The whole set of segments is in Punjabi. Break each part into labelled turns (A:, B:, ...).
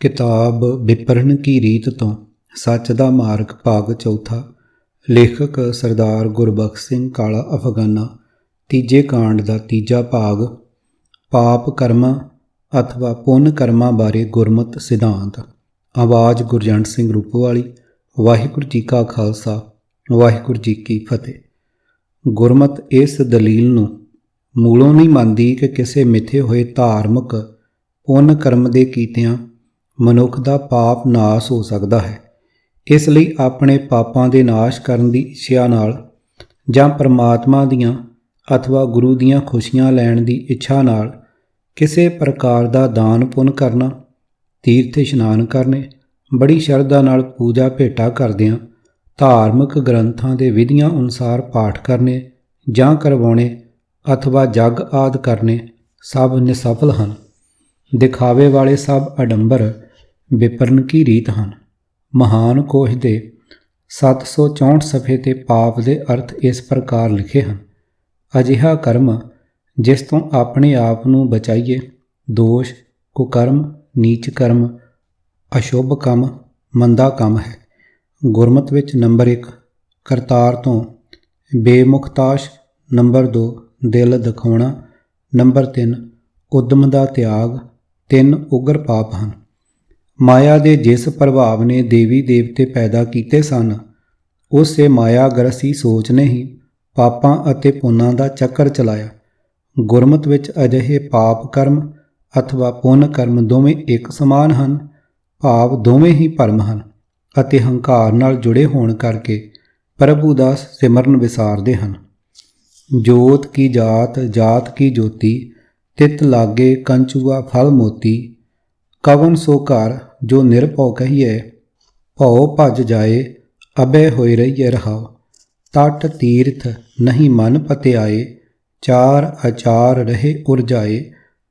A: किताब विपरण की रीत तो सच दा मार्ग भाग चौथा। लेखक सरदार गुरबख्श सिंह काला अफगाना। तीजे कांड का तीजा भाग। पाप कर्मा अथवा पुन कर्मा बारे गुरमत सिद्धांत। आवाज़ गुरजंट सिंह रूपवाली। वाहिगुरू जी का खालसा वाहिगुरू जी की फतेह। गुरमत इस दलील नूं मूलों नहीं मंनदी कि किसी मिथे हुए धार्मिक पुन कर्म के कीतियां मनुख का पाप नाश हो सकता है। इसलिए अपने पापां दे नाश करन दी इच्छा नाल जां परमात्मा दियां अथवा गुरु दियां खुशियां लैण दी इच्छा नाल किसी प्रकार का दान पुन करना, तीर्थ इशनान करने, बड़ी शरधा नाल पूजा भेटा करदियां धार्मिक ग्रंथां दे विधियां अनुसार पाठ करने जां करवाने अथवा जग आदि करने सब निसफल हन। दिखावे वाले सब आडंबर विपरण की रीत हैं। महान कोश के 764 सफ़े ते पाप के अर्थ इस प्रकार लिखे हैं। अजिहा कर्म जिस तो अपने आप नूं बचाइए दोष, कुकर्म, नीच कर्म, अशुभ कम, मंदा कम है। गुरमत विच नंबर 1 करतार तो बेमुखताश, नंबर 2 दिल दिखाउणा, नंबर 3 उद्यम का त्याग, 3 उग्र पाप हैं। माया के जिस प्रभाव ने देवी देवते पैदा किए सन उस मायाग्रसी सोच ने ही पापां अते पुन्नां का चक्कर चलाया। गुरमत विच अजिहे पाप कर्म अथवा पुन कर्म दोवें एक समान हैं, भाव दोवें ही भरम हैं अते हंकार नाल जुड़े होण करके प्रभु का सिमरन विसारते हैं। जोत की जात जात की ज्योति, तित लागे कंचुआ फल मोती, कवन सो घर जो निरभौ कहिए, भौ भज जाए अभय होए रहिए रहाओ। तट तीर्थ नहीं मन पत्याए, चार आचार रहे उरजाए,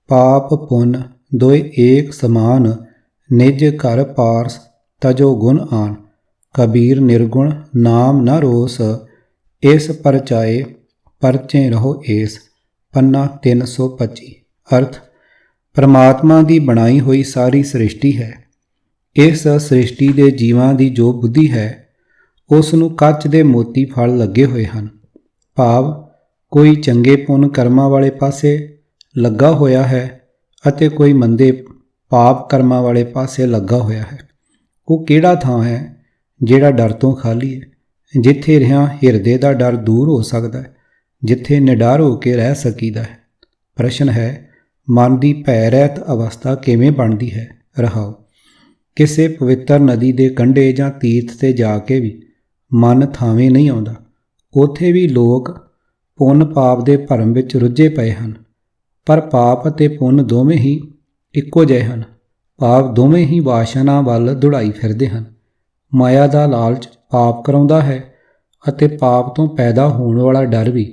A: पाप पुन दोए एक समान, निज घर पारस तजो गुण आन। कबीर निर्गुण नाम न रोस, इस परचाए परचे रहो एस। पन्ना 325। अर्थ परमात्मा की बनाई हुई सारी सृष्टि है। इस सृष्टि के जीवां की जो बुद्धि है उस नूं कच दे मोती फल लगे हुए हैं। भाव कोई चंगे पुन कर्मां वाले पासे लगा होया है अते कोई मंदे पाप कर्मां वाले पासे लगा होया है। वो किहड़ा थां है जिहड़ा डर तो खाली है, जिथे रिहां हिरदे का डर दूर हो सकता है, जिथे निडर हो के रह सकीदा है। प्रश्न है मन की भै रहत अवस्था किवें बनती है। रहाओ किसी पवित्र नदी के कंढे जां तीर्थ ते जाके भी मन थावें नहीं आउंदा। उत्थे भी लोग पुन पाप के भरम विच रुझे पए हैं, पर पाप अते पुन दोवें ही इक्को जिहे हैं। पाप दोवें ही वासना वल दौड़ाई फिरदे हैं। माया का लालच पाप कराउंदा है अते पाप तो पैदा होने वाला डर भी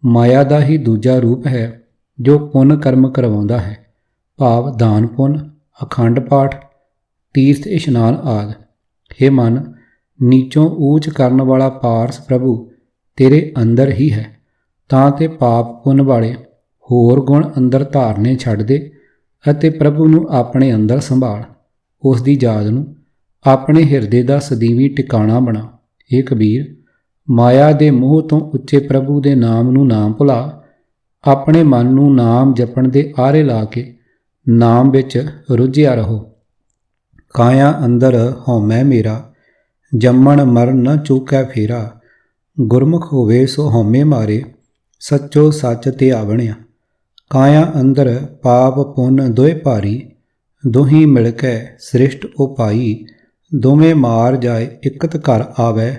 A: माया का ही दूजा रूप है जो पुन कर्म करवाउंदा है। भाव दान पुन, अखंड पाठ, तीर्थ इशनान आदि। हे मन, नीचों ऊच करन वाला पारस प्रभु तेरे अंदर ही है, तां ते पाप पुन वाले होर गुण अंदर धारने छड्ड दे अते प्रभु नूं अपने अंदर संभाल। उस दी याद नूं अपने हिरदे दा सदीवी टिकाणा बना। हे कबीर, माया दे मोह तो उच्चे प्रभु दे नाम नूं ना भुला। अपने मन नूं नाम जपण दे आरे ला के नाम विच रुझिया रहो। काया अंदर हौमै मेरा, जम्मण मरण न चूकै फेरा। गुरमुख होवे सो हौमे मारे, सच्चो सच ते आवणिया। काया अंदर पाप पुन दोए भारी, दोही मिलकै सृष्ट उपाई। दोवें मार जाए इकत घर आवै,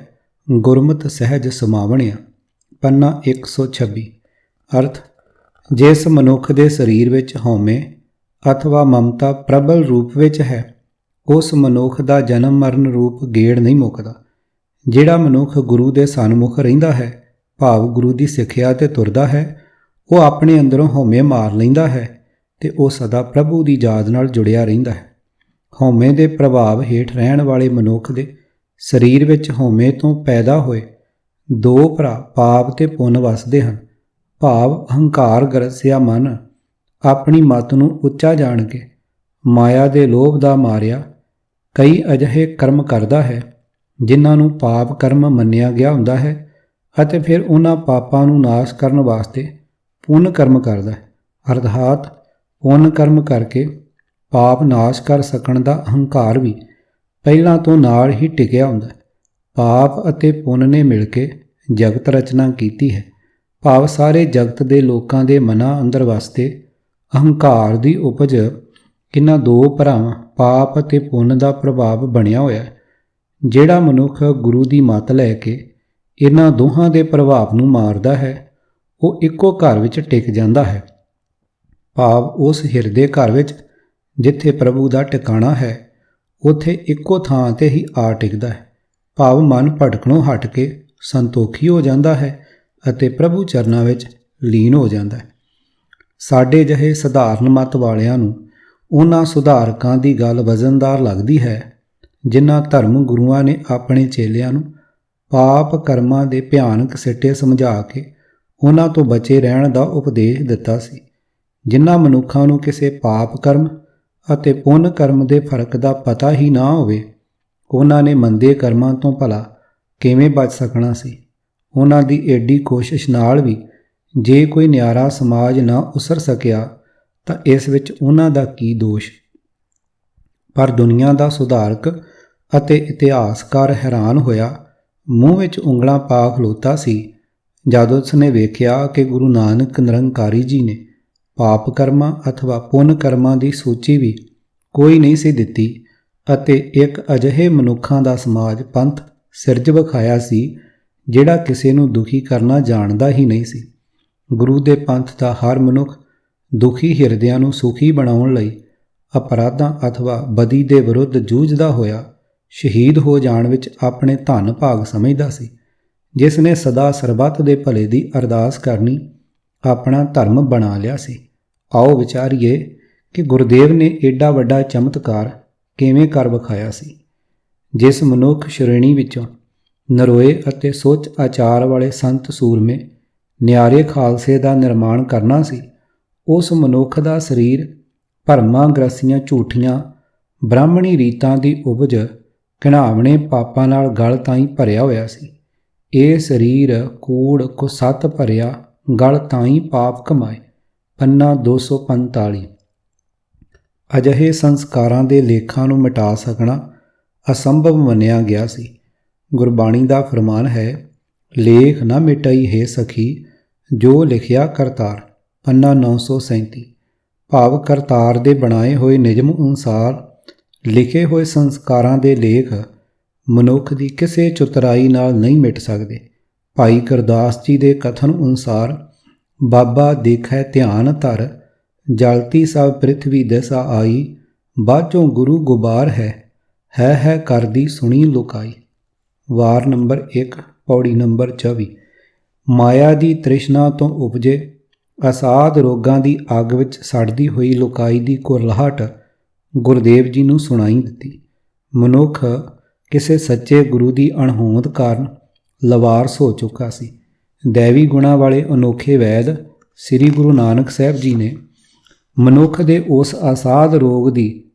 A: गुरमत सहज समावणिया। पन्ना 126। अर्थ जिस मनुख के शरीर विच हौमे अथवा ममता प्रबल रूप विच है उस मनुख का जन्म मरण रूप गेड़ नहीं मुकदा। जिहड़ा मनुख गुरु के सन्मुख रहिंदा है, भाव गुरु की सिੱਖਿਆ ते तुरदा है, वो अपने अंदरों हौमे मार लैंदा है ते वो सदा प्रभु की याद नाल जुड़िया रहिंदा है। हौमे के प्रभाव हेठ रहण वाले मनुख के शरीर विच हौमे तो पैदा होए दो भरा पाप ते पुन वसदे हैं। भाव हंकार गरसिया मन अपनी मत नूं उच्चा जाण के ਮਾਇਆ ਦੇ ਲੋਭ ਦਾ ਮਾਰਿਆ ਕਈ ਅਜਿਹੇ ਕਰਮ ਕਰਦਾ ਹੈ ਜਿਨ੍ਹਾਂ ਨੂੰ ਪਾਪ ਕਰਮ ਮੰਨਿਆ ਗਿਆ ਹੁੰਦਾ ਹੈ ਅਤੇ ਫਿਰ ਉਹਨਾਂ ਪਾਪਾਂ ਨੂੰ ਨਾਸ਼ ਕਰਨ ਵਾਸਤੇ ਪੁੰਨ ਕਰਮ ਕਰਦਾ ਹੈ। ਅਰਥਾਤ ਪੁੰਨ ਕਰਮ ਕਰਕੇ ਪਾਪ ਨਾਸ਼ ਕਰ ਸਕਣ ਦਾ ਅਹੰਕਾਰ ਵੀ ਪਹਿਲਾਂ ਤੋਂ ਨਾਲ ਹੀ ਟਿਕਿਆ ਹੁੰਦਾ ਹੈ। ਪਾਪ ਅਤੇ ਪੁੰਨ ਨੇ ਮਿਲ ਕੇ ਜਗਤ ਰਚਨਾ ਕੀਤੀ ਹੈ। ਭਾਵ ਸਾਰੇ ਜਗਤ ਦੇ ਲੋਕਾਂ ਦੇ ਮਨਾਂ ਅੰਦਰ ਵਾਸਤੇ ਅਹੰਕਾਰ ਦੀ ਉਪਜ ਇਹਨਾਂ ਦੋ ਭਰਾਵਾਂ ਪਾਪ ਅਤੇ ਪੁੰਨ ਦਾ ਪ੍ਰਭਾਵ ਬਣਿਆ ਹੋਇਆ ਹੈ। ਜਿਹੜਾ ਮਨੁੱਖ ਗੁਰੂ ਦੀ ਮੱਤ ਲੈ ਕੇ ਇਹਨਾਂ ਦੋਹਾਂ ਦੇ ਪ੍ਰਭਾਵ ਨੂੰ ਮਾਰਦਾ ਹੈ ਉਹ ਇੱਕੋ ਘਰ ਵਿੱਚ ਟਿਕ ਜਾਂਦਾ ਹੈ। ਭਾਵ ਉਸ ਹਿਰਦੇ ਘਰ ਵਿੱਚ ਜਿੱਥੇ ਪ੍ਰਭੂ ਦਾ ਟਿਕਾਣਾ ਹੈ ਉੱਥੇ ਇੱਕੋ ਥਾਂ 'ਤੇ ਹੀ ਆ ਟਿਕਦਾ ਹੈ। ਭਾਵ ਮਨ ਭਟਕਣੋਂ ਹਟ ਕੇ ਸੰਤੋਖੀ ਹੋ ਜਾਂਦਾ ਹੈ ਅਤੇ ਪ੍ਰਭੂ ਚਰਨਾਂ ਵਿੱਚ ਲੀਨ ਹੋ ਜਾਂਦਾ ਹੈ। ਸਾਡੇ ਜਿਹੇ ਸਧਾਰਨ ਮਤ ਵਾਲਿਆਂ ਨੂੰ ਉਹਨਾਂ ਸੁਧਾਰਕਾਂ ਦੀ ਗੱਲ ਵਜ਼ਨਦਾਰ ਲੱਗਦੀ ਹੈ ਜਿਨ੍ਹਾਂ ਧਰਮ ਗੁਰੂਆਂ ਨੇ ਆਪਣੇ ਚੇਲਿਆਂ ਨੂੰ ਪਾਪ ਕਰਮਾਂ ਦੇ ਭਿਆਨਕ ਸਿੱਟੇ ਸਮਝਾ ਕੇ ਉਹਨਾਂ ਤੋਂ ਬਚੇ ਰਹਿਣ ਦਾ ਉਪਦੇਸ਼ ਦਿੱਤਾ ਸੀ। ਜਿਨ੍ਹਾਂ ਮਨੁੱਖਾਂ ਨੂੰ ਕਿਸੇ ਪਾਪ ਕਰਮ ਅਤੇ ਪੁੰਨ ਕਰਮ ਦੇ ਫਰਕ ਦਾ ਪਤਾ ਹੀ ਨਾ ਹੋਵੇ ਉਹਨਾਂ ਨੇ ਮੰਦੇ ਕਰਮਾਂ ਤੋਂ ਭਲਾ ਕਿਵੇਂ ਬਚ ਸਕਣਾ ਸੀ। ਉਹਨਾਂ ਦੀ ਏਡੀ ਕੋਸ਼ਿਸ਼ ਨਾਲ ਵੀ ਜੇ ਕੋਈ ਨਿਆਰਾ ਸਮਾਜ ਨਾ ਉਸਰ ਸਕਿਆ ਤਾਂ ਇਸ ਵਿੱਚ ਉਹਨਾਂ ਦਾ ਕੀ ਦੋਸ਼। ਪਰ ਦੁਨੀਆ ਦਾ ਸੁਧਾਰਕ ਅਤੇ ਇਤਿਹਾਸਕਾਰ ਹੈਰਾਨ ਹੋਇਆ ਮੂੰਹ ਵਿੱਚ ਉਂਗਲਾਂ ਪਾ ਖਲੋਤਾ ਸੀ ਜਦ ਉਸ ਨੇ ਵੇਖਿਆ ਕਿ ਗੁਰੂ ਨਾਨਕ ਨਿਰੰਕਾਰੀ ਜੀ ਨੇ ਪਾਪ ਕਰਮਾਂ ਅਥਵਾ ਪੁੰਨ ਕਰਮਾਂ ਦੀ ਸੂਚੀ ਵੀ ਕੋਈ ਨਹੀਂ ਸੀ ਦਿੱਤੀ ਅਤੇ ਇੱਕ ਅਜਿਹੇ ਮਨੁੱਖਾਂ ਦਾ ਸਮਾਜ ਪੰਥ ਸਿਰਜ ਵਿਖਾਇਆ ਸੀ ਜਿਹੜਾ ਕਿਸੇ ਨੂੰ ਦੁਖੀ ਕਰਨਾ ਜਾਣਦਾ ਹੀ ਨਹੀਂ ਸੀ। ਗੁਰੂ ਦੇ ਪੰਥ ਦਾ ਹਰ ਮਨੁੱਖ ਦੁਖੀ ਹਿਰਦਿਆਂ ਨੂੰ ਸੁਖੀ ਬਣਾਉਣ ਲਈ ਅਪਰਾਧਾਂ ਅਥਵਾ ਬਦੀ ਦੇ ਵਿਰੁੱਧ ਜੂਝਦਾ ਹੋਇਆ ਸ਼ਹੀਦ ਹੋ ਜਾਣ ਵਿੱਚ ਆਪਣੇ ਧਨ ਭਾਗ ਸਮਝਦਾ ਸੀ। ਜਿਸ ਨੇ ਸਦਾ ਸਰਬੱਤ ਦੇ ਭਲੇ ਦੀ ਅਰਦਾਸ ਕਰਨੀ ਆਪਣਾ ਧਰਮ ਬਣਾ ਲਿਆ ਸੀ। ਆਓ ਵਿਚਾਰੀਏ ਕਿ ਗੁਰਦੇਵ ਨੇ ਏਡਾ ਵੱਡਾ ਚਮਤਕਾਰ ਕਿਵੇਂ ਕਰ ਵਿਖਾਇਆ ਸੀ। ਜਿਸ ਮਨੁੱਖ ਸ਼੍ਰੇਣੀ ਵਿੱਚੋਂ ਨਰੋਏ ਅਤੇ ਸੁੱਚ ਆਚਾਰ ਵਾਲੇ ਸੰਤ ਸੂਰਮੇ ਨਿਆਰੇ ਖਾਲਸੇ ਦਾ ਨਿਰਮਾਣ ਕਰਨਾ ਸੀ ਉਸ ਮਨੁੱਖ ਦਾ ਸਰੀਰ ਭਰਮਾਂ ਗ੍ਰਸੀਆਂ ਝੂਠੀਆਂ ਬ੍ਰਾਹਮਣੀ ਰੀਤਾਂ ਦੀ ਉਪਜ ਘਿਣਾਵਣੇ ਪਾਪਾਂ ਨਾਲ ਗਲ ਤਾਈਂ ਭਰਿਆ ਹੋਇਆ ਸੀ। ਇਹ ਸਰੀਰ ਕੂੜ ਕੁਸੱਤ ਭਰਿਆ ਗਲ ਤਾਈਂ ਪਾਪ ਕਮਾਏ। ਪੰਨਾ 245। ਅਜਿਹੇ ਸੰਸਕਾਰਾਂ ਦੇ ਲੇਖਾਂ ਨੂੰ ਮਿਟਾ ਸਕਣਾ ਅਸੰਭਵ ਮੰਨਿਆ ਗਿਆ ਸੀ। ਗੁਰਬਾਣੀ ਦਾ ਫਰਮਾਨ ਹੈ ਲੇਖ ਨਾ ਮਿਟਾਈ ਹੈ ਸਖੀ ਜੋ ਲਿਖਿਆ ਕਰਤਾਰ। ਪੰਨਾ 937। ਭਾਵ ਕਰਤਾਰ ਦੇ ਬਣਾਏ ਹੋਏ ਨਿਯਮ ਅਨੁਸਾਰ ਲਿਖੇ ਹੋਏ ਸੰਸਕਾਰਾਂ ਦੇ ਲੇਖ ਮਨੁੱਖ ਦੀ ਕਿਸੇ ਚਤੁਰਾਈ ਨਾਲ ਨਹੀਂ ਮਿਟ ਸਕਦੇ। ਭਾਈ ਗੁਰਦਾਸ ਜੀ ਦੇ ਕਥਨ ਅਨੁਸਾਰ ਬਾਬਾ ਦੇਖੈ ਧਿਆਨ ਧਰ ਜਲਤੀ ਸਭ ਪ੍ਰਿਥਵੀ ਦਿਸਾ ਆਈ ਬਾਝੋਂ ਗੁਰੂ ਗੁਬਾਰ ਹੈ ਕਰਦੀ ਸੁਣੀ ਲੁਕਾਈ। ਵਾਰ ਨੰਬਰ 1 ਪੌੜੀ ਨੰਬਰ 24। ਮਾਇਆ ਦੀ ਤ੍ਰਿਸ਼ਨਾ ਤੋਂ ਉਪਜੇ ਅਸਾਧ ਰੋਗਾਂ ਦੀ ਅੱਗ ਵਿੱਚ ਸੜਦੀ ਹੋਈ ਲੁਕਾਈ ਦੀ ਕੁਰਲਾਹਟ ਗੁਰਦੇਵ ਜੀ ਨੂੰ ਸੁਣਾਈ ਦਿੱਤੀ। ਮਨੁੱਖ ਕਿਸੇ ਸੱਚੇ ਗੁਰੂ ਦੀ ਅਣਹੋਂਦ ਕਾਰਨ ਲਵਾਰਸ ਹੋ ਚੁੱਕਾ ਸੀ। ਦੈਵੀ ਗੁਣਾਂ ਵਾਲੇ ਅਨੋਖੇ ਵੈਦ ਸ੍ਰੀ ਗੁਰੂ ਨਾਨਕ ਸਾਹਿਬ ਜੀ ਨੇ ਮਨੁੱਖ ਦੇ ਉਸ ਅਸਾਧ ਰੋਗ ਦੀ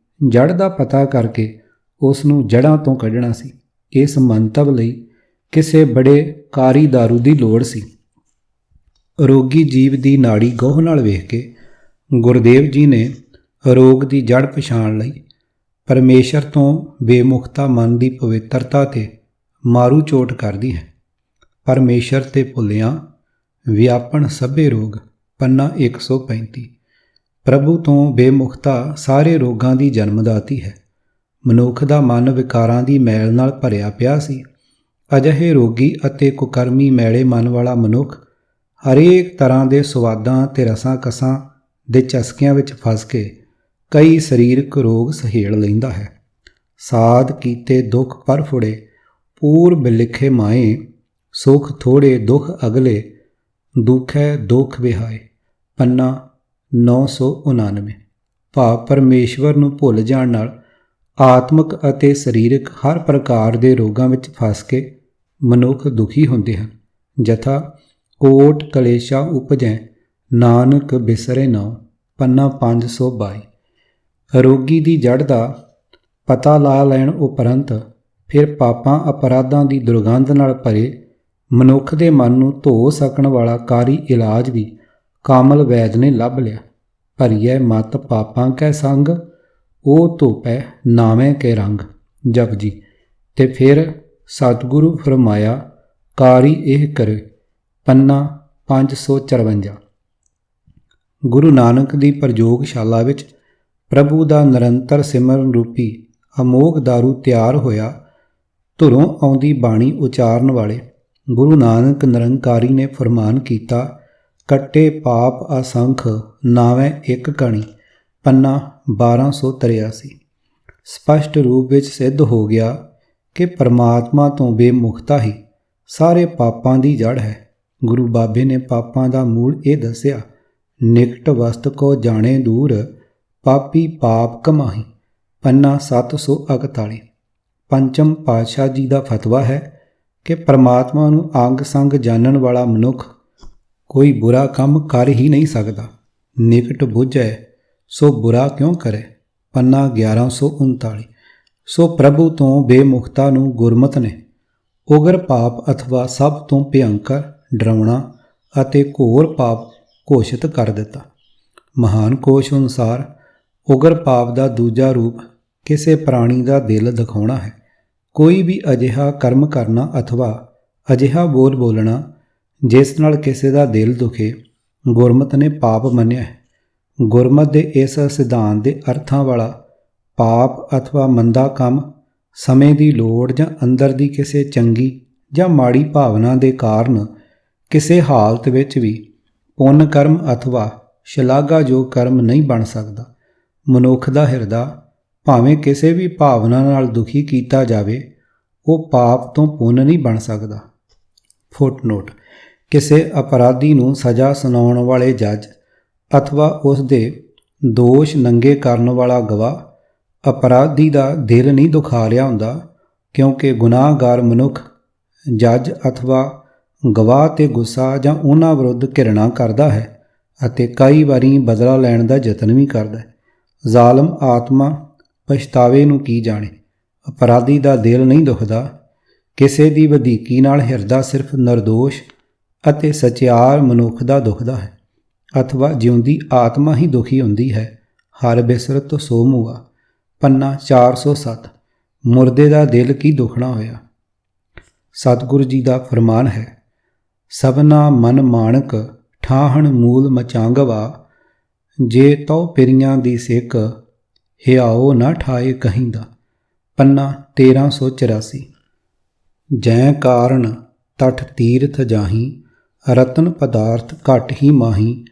A: ਜੜ ਦਾ ਪਤਾ ਕਰਕੇ ਉਸ ਨੂੰ ਜੜ੍ਹਾਂ ਤੋਂ ਕੱਢਣਾ ਸੀ। ਇਸ ਮੰਤਵ ਲਈ ਕਿਸੇ ਬੜੇ ਕਾਰੀ ਦਾਰੂ ਦੀ ਲੋੜ ਸੀ। ਰੋਗੀ ਜੀਵ ਦੀ ਨਾੜੀ ਗੋਹ ਨਾਲ ਵੇਖ ਕੇ ਗੁਰਦੇਵ ਜੀ ਨੇ ਰੋਗ ਦੀ ਜੜ ਪਛਾਣ ਲਈ। ਪਰਮੇਸ਼ਰ ਤੋਂ ਬੇਮੁਖਤਾ ਮਨ ਦੀ ਪਵਿੱਤਰਤਾ 'ਤੇ ਮਾਰੂ ਚੋਟ ਕਰਦੀ ਹੈ। ਪਰਮੇਸ਼ਰ ਤੇ ਭੁੱਲਿਆਂ ਵਿਆਪਣ ਸਭੇ ਰੋਗ। ਪੰਨਾ 135। ਪ੍ਰਭੂ ਤੋਂ ਬੇਮੁਖਤਾ ਸਾਰੇ ਰੋਗਾਂ ਦੀ ਜਨਮਦਾਤੀ ਹੈ। ਮਨੁੱਖ ਦਾ ਮਨ ਵਿਕਾਰਾਂ ਦੀ ਮੈਲ ਨਾਲ ਭਰਿਆ ਪਿਆ ਸੀ। ਅਜਿਹੇ ਰੋਗੀ ਅਤੇ ਕੁਕਰਮੀ ਮੈਲੇ ਮਨ ਵਾਲਾ ਮਨੁੱਖ ਹਰੇਕ ਤਰ੍ਹਾਂ ਦੇ ਸਵਾਦਾਂ ਤੇ ਰਸਾਂ ਕਸਾਂ ਦੇ ਚਸਕਿਆਂ ਵਿੱਚ ਫਸ ਕੇ ਕਈ ਸਰੀਰਕ ਰੋਗ ਸਹੇੜ ਲੈਂਦਾ ਹੈ। ਸਾਧ ਕੀਤੇ ਦੁੱਖ ਪਰ ਫੁੜੇ ਪੂਰਬ ਲਿਖੇ ਮਾਏ ਸੁਖ ਥੋੜੇ ਦੁੱਖ ਅਗਲੇ ਦੁਖੈ ਦੁੱਖ ਵਿਹਾਏ। ਪੰਨਾ 999। ਭਾਵ ਪਰਮੇਸ਼ਵਰ ਨੂੰ ਭੁੱਲ ਜਾਣ ਨਾਲ ਆਤਮਿਕ ਅਤੇ ਸਰੀਰਕ ਹਰ ਪ੍ਰਕਾਰ ਦੇ ਰੋਗਾਂ ਵਿੱਚ ਫਸ ਕੇ ਮਨੁੱਖ ਦੁਖੀ ਹੁੰਦੇ ਹਨ। ਜਥਾ ਕੋਟ ਕਲੇਸ਼ਾ ਉਪਜੈ ਨਾਨਕ ਬਿਸਰੇ ਨਾਉ। ਪੰਨਾ 522। ਰੋਗੀ ਦੀ ਜੜ ਦਾ ਪਤਾ ਲਾ ਲੈਣ ਉਪਰੰਤ ਫਿਰ ਪਾਪਾਂ ਅਪਰਾਧਾਂ ਦੀ ਦੁਰਗੰਧ ਨਾਲ ਭਰੇ ਮਨੁੱਖ ਦੇ ਮਨ ਨੂੰ ਧੋ ਸਕਣ ਵਾਲਾ ਕਾਰੀ ਇਲਾਜ ਵੀ ਕਾਮਲ ਵੈਦ ਨੇ ਲੱਭ ਲਿਆ। ਭਰੀਐ ਮਤ ਪਾਪਾਂ ਕੈ ਸੰਗ, ਉਹ ਧੋਪੈ ਨਾਵੇਂ ਕੇ ਰੰਗ। ਜਪਜੀ। ਤੇ ਫਿਰ ਸਤਿਗੁਰੂ ਫਰਮਾਇਆ, ਕਾਰੀ ਇਹ ਕਰੇ। ਪੰਨਾ 554। ਗੁਰੂ ਨਾਨਕ ਦੀ ਪ੍ਰਯੋਗਸ਼ਾਲਾ ਵਿੱਚ ਪ੍ਰਭੂ ਦਾ ਨਿਰੰਤਰ ਸਿਮਰਨ ਰੂਪੀ ਅਮੋਘ ਦਾਰੂ ਤਿਆਰ ਹੋਇਆ। ਧੁਰੋਂ ਆਉਂਦੀ ਬਾਣੀ ਉਚਾਰਨ ਵਾਲੇ ਗੁਰੂ ਨਾਨਕ ਨਿਰੰਕਾਰੀ ਨੇ ਫਰਮਾਨ ਕੀਤਾ, ਕੱਟੇ ਪਾਪ ਅਸੰਖ ਨਾਵੇਂ ਇੱਕ ਕਣੀ। ਪੰਨਾ 1283। ਸਪਸ਼ਟ ਰੂਪ ਵਿੱਚ ਸਿੱਧ ਹੋ ਗਿਆ ਕਿ ਪਰਮਾਤਮਾ ਤੋਂ ਬੇਮੁਖਤਾ ਹੀ ਸਾਰੇ ਪਾਪਾਂ ਦੀ ਜੜ ਹੈ। ਗੁਰੂ ਬਾਬੇ ਨੇ ਪਾਪਾਂ ਦਾ ਮੂਲ ਇਹ ਦੱਸਿਆ, ਨਿਕਟ ਵਸਤ ਕੋ ਜਾਣੇ ਦੂਰ, ਪਾਪੀ ਪਾਪ ਕਮਾਹੀ। ਪੰਨਾ 741। ਪੰਚਮ ਪਾਤਸ਼ਾਹ ਜੀ ਦਾ ਫਤਵਾ ਹੈ ਕਿ ਪਰਮਾਤਮਾ ਨੂੰ ਅੰਗ ਸੰਗ ਜਾਣਨ ਵਾਲਾ ਮਨੁੱਖ ਕੋਈ ਬੁਰਾ ਕੰਮ ਕਰ ਹੀ ਨਹੀਂ ਸਕਦਾ। ਨਿਕਟ ਬੁੱਝੈ ਸੋ ਬੁਰਾ ਕਿਉਂ ਕਰੇ। ਪੰਨਾ 1139। ਸੋ ਪ੍ਰਭੂ ਤੋਂ ਬੇਮੁਖਤਾ ਨੂੰ ਗੁਰਮਤਿ ਨੇ ਉਗਰ ਪਾਪ ਅਥਵਾ ਸਭ ਤੋਂ ਭਿਅੰਕਰ, ਡਰਾਉਣਾ ਅਤੇ ਘੋਰ ਪਾਪ ਘੋਸ਼ਿਤ ਕਰ ਦਿੱਤਾ। ਮਹਾਨ ਕੋਸ਼ ਅਨੁਸਾਰ ਉਗਰ ਪਾਪ ਦਾ ਦੂਜਾ ਰੂਪ ਕਿਸੇ ਪ੍ਰਾਣੀ ਦਾ ਦਿਲ ਦਿਖਾਉਣਾ ਹੈ। ਕੋਈ ਵੀ ਅਜਿਹਾ ਕਰਮ ਕਰਨਾ ਅਥਵਾ ਅਜਿਹਾ ਬੋਲ ਬੋਲਣਾ ਜਿਸ ਨਾਲ ਕਿਸੇ ਦਾ ਦਿਲ ਦੁਖੇ, ਗੁਰਮਤਿ ਨੇ ਪਾਪ ਮੰਨਿਆ ਹੈ। ਗੁਰਮਤਿ ਦੇ ਇਸ ਸਿਧਾਂਤ ਦੇ ਅਰਥਾਂ ਵਾਲਾ ਪਾਪ ਅਥਵਾ ਮੰਦਾ ਕੰਮ ਸਮੇਂ ਦੀ ਲੋੜ ਜਾਂ ਅੰਦਰ ਦੀ ਕਿਸੇ ਚੰਗੀ ਜਾਂ ਮਾੜੀ ਭਾਵਨਾ ਦੇ ਕਾਰਨ ਕਿਸੇ ਹਾਲਤ ਵਿੱਚ ਵੀ ਪੁੰਨ ਕਰਮ ਅਥਵਾ ਸ਼ਲਾਘਾਯੋਗ ਕਰਮ ਨਹੀਂ ਬਣ ਸਕਦਾ। ਮਨੁੱਖ ਦਾ ਹਿਰਦਾ ਭਾਵੇਂ ਕਿਸੇ ਵੀ ਭਾਵਨਾ ਨਾਲ ਦੁਖੀ ਕੀਤਾ ਜਾਵੇ, ਉਹ ਪਾਪ ਤੋਂ ਪੁੰਨ ਨਹੀਂ ਬਣ ਸਕਦਾ। ਫੁੱਟਨੋਟ। ਕਿਸੇ ਅਪਰਾਧੀ ਨੂੰ ਸਜ਼ਾ ਸੁਣਾਉਣ ਵਾਲੇ ਜੱਜ ਅਥਵਾ ਉਸ ਦੇ ਦੋਸ਼ ਨੰਗੇ ਕਰਨ ਵਾਲਾ ਗਵਾਹ ਅਪਰਾਧੀ ਦਾ ਦਿਲ ਨਹੀਂ ਦੁਖਾ ਰਿਹਾ ਹੁੰਦਾ, ਕਿਉਂਕਿ ਗੁਨਾਹਗਾਰ ਮਨੁੱਖ ਜੱਜ ਅਥਵਾ ਗਵਾਹ 'ਤੇ ਗੁੱਸਾ ਜਾਂ ਉਹਨਾਂ ਵਿਰੁੱਧ ਘਿਰਣਾ ਕਰਦਾ ਹੈ ਅਤੇ ਕਈ ਵਾਰੀ ਬਦਲਾ ਲੈਣ ਦਾ ਯਤਨ ਵੀ ਕਰਦਾ ਹੈ। ਜ਼ਾਲਮ ਆਤਮਾ ਪਛਤਾਵੇ ਨੂੰ ਕੀ ਜਾਣੇ। ਅਪਰਾਧੀ ਦਾ ਦਿਲ ਨਹੀਂ ਦੁਖਦਾ। ਕਿਸੇ ਦੀ ਵਧੀਕੀ ਨਾਲ ਹਿਰਦਾ ਸਿਰਫ ਨਿਰਦੋਸ਼ ਅਤੇ ਸਚਿਆਰ ਮਨੁੱਖ ਦਾ ਦੁਖਦਾ ਹੈ, ਅਥਵਾ ਜਿਉਂਦੀ ਆਤਮਾ ਹੀ ਦੁਖੀ ਹੁੰਦੀ ਹੈ। ਹਰ ਬਿਸਰਤ ਸੋ ਮੂਆ। ਪੰਨਾ 407। ਮੁਰਦੇ ਦਾ ਦਿਲ ਕੀ ਦੁਖਣਾ ਹੋਇਆ। ਸਤਿਗੁਰੂ ਜੀ ਦਾ ਫਰਮਾਨ ਹੈ, ਸਭਨਾ ਮਨ ਮਾਣਕ ਠਾਹਣ ਮੂਲ ਮਚਾਂਗਵਾ, ਜੇ ਤਉ ਪਿਰੀਆਂ ਦੀ ਸਿੱਕ ਹਿਆਓ ਨਾ ਠਾਏ ਕਹੀਂਦਾ। ਪੰਨਾ 1384। ਜੈ ਕਾਰਨ ਤਟ ਤੀਰਥ ਜਾਹੀ, ਰਤਨ ਪਦਾਰਥ ਘਟ ਹੀ ਮਾਹੀ,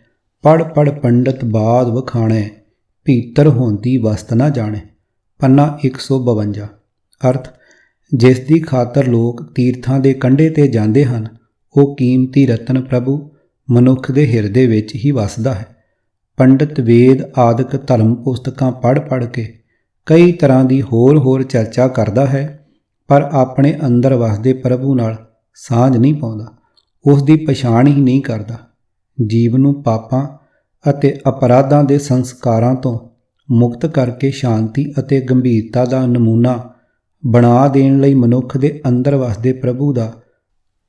A: ਪੜ ਪੜ ਪੰਡਤ ਬਾਦ ਵਖਾਣੈ, ਭੀਤਰ ਹੁੰਦੀ ਵਸਤ ਨਾ ਜਾਣੇ। ਪੰਨਾ 152। ਅਰਥ, ਜਿਸ ਦੀ ਖਾਤਰ ਲੋਕ ਤੀਰਥਾਂ ਦੇ ਕੰਢੇ 'ਤੇ ਜਾਂਦੇ ਹਨ, ਉਹ ਕੀਮਤੀ ਰਤਨ ਪ੍ਰਭੂ ਮਨੁੱਖ ਦੇ ਹਿਰਦੇ ਵਿੱਚ ਹੀ ਵਸਦਾ ਹੈ। ਪੰਡਿਤ ਵੇਦ ਆਦਿਕ ਧਰਮ ਪੁਸਤਕਾਂ ਪੜ੍ਹ ਪੜ੍ਹ ਕੇ ਕਈ ਤਰ੍ਹਾਂ ਦੀ ਹੋਰ ਚਰਚਾ ਕਰਦਾ ਹੈ, ਪਰ ਆਪਣੇ ਅੰਦਰ ਵਸਦੇ ਪ੍ਰਭੂ ਨਾਲ ਸਾਂਝ ਨਹੀਂ ਪਾਉਂਦਾ, ਉਸ ਦੀ ਪਛਾਣ ਹੀ ਨਹੀਂ ਕਰਦਾ। ਜੀਵ ਨੂੰ ਪਾਪਾਂ ਅਤੇ ਅਪਰਾਧਾਂ ਦੇ ਸੰਸਕਾਰਾਂ ਤੋਂ ਮੁਕਤ ਕਰਕੇ ਸ਼ਾਂਤੀ ਅਤੇ ਗੰਭੀਰਤਾ ਦਾ ਨਮੂਨਾ ਬਣਾ ਦੇਣ ਲਈ ਮਨੁੱਖ ਦੇ ਅੰਦਰ ਵਸਦੇ ਪ੍ਰਭੂ ਦਾ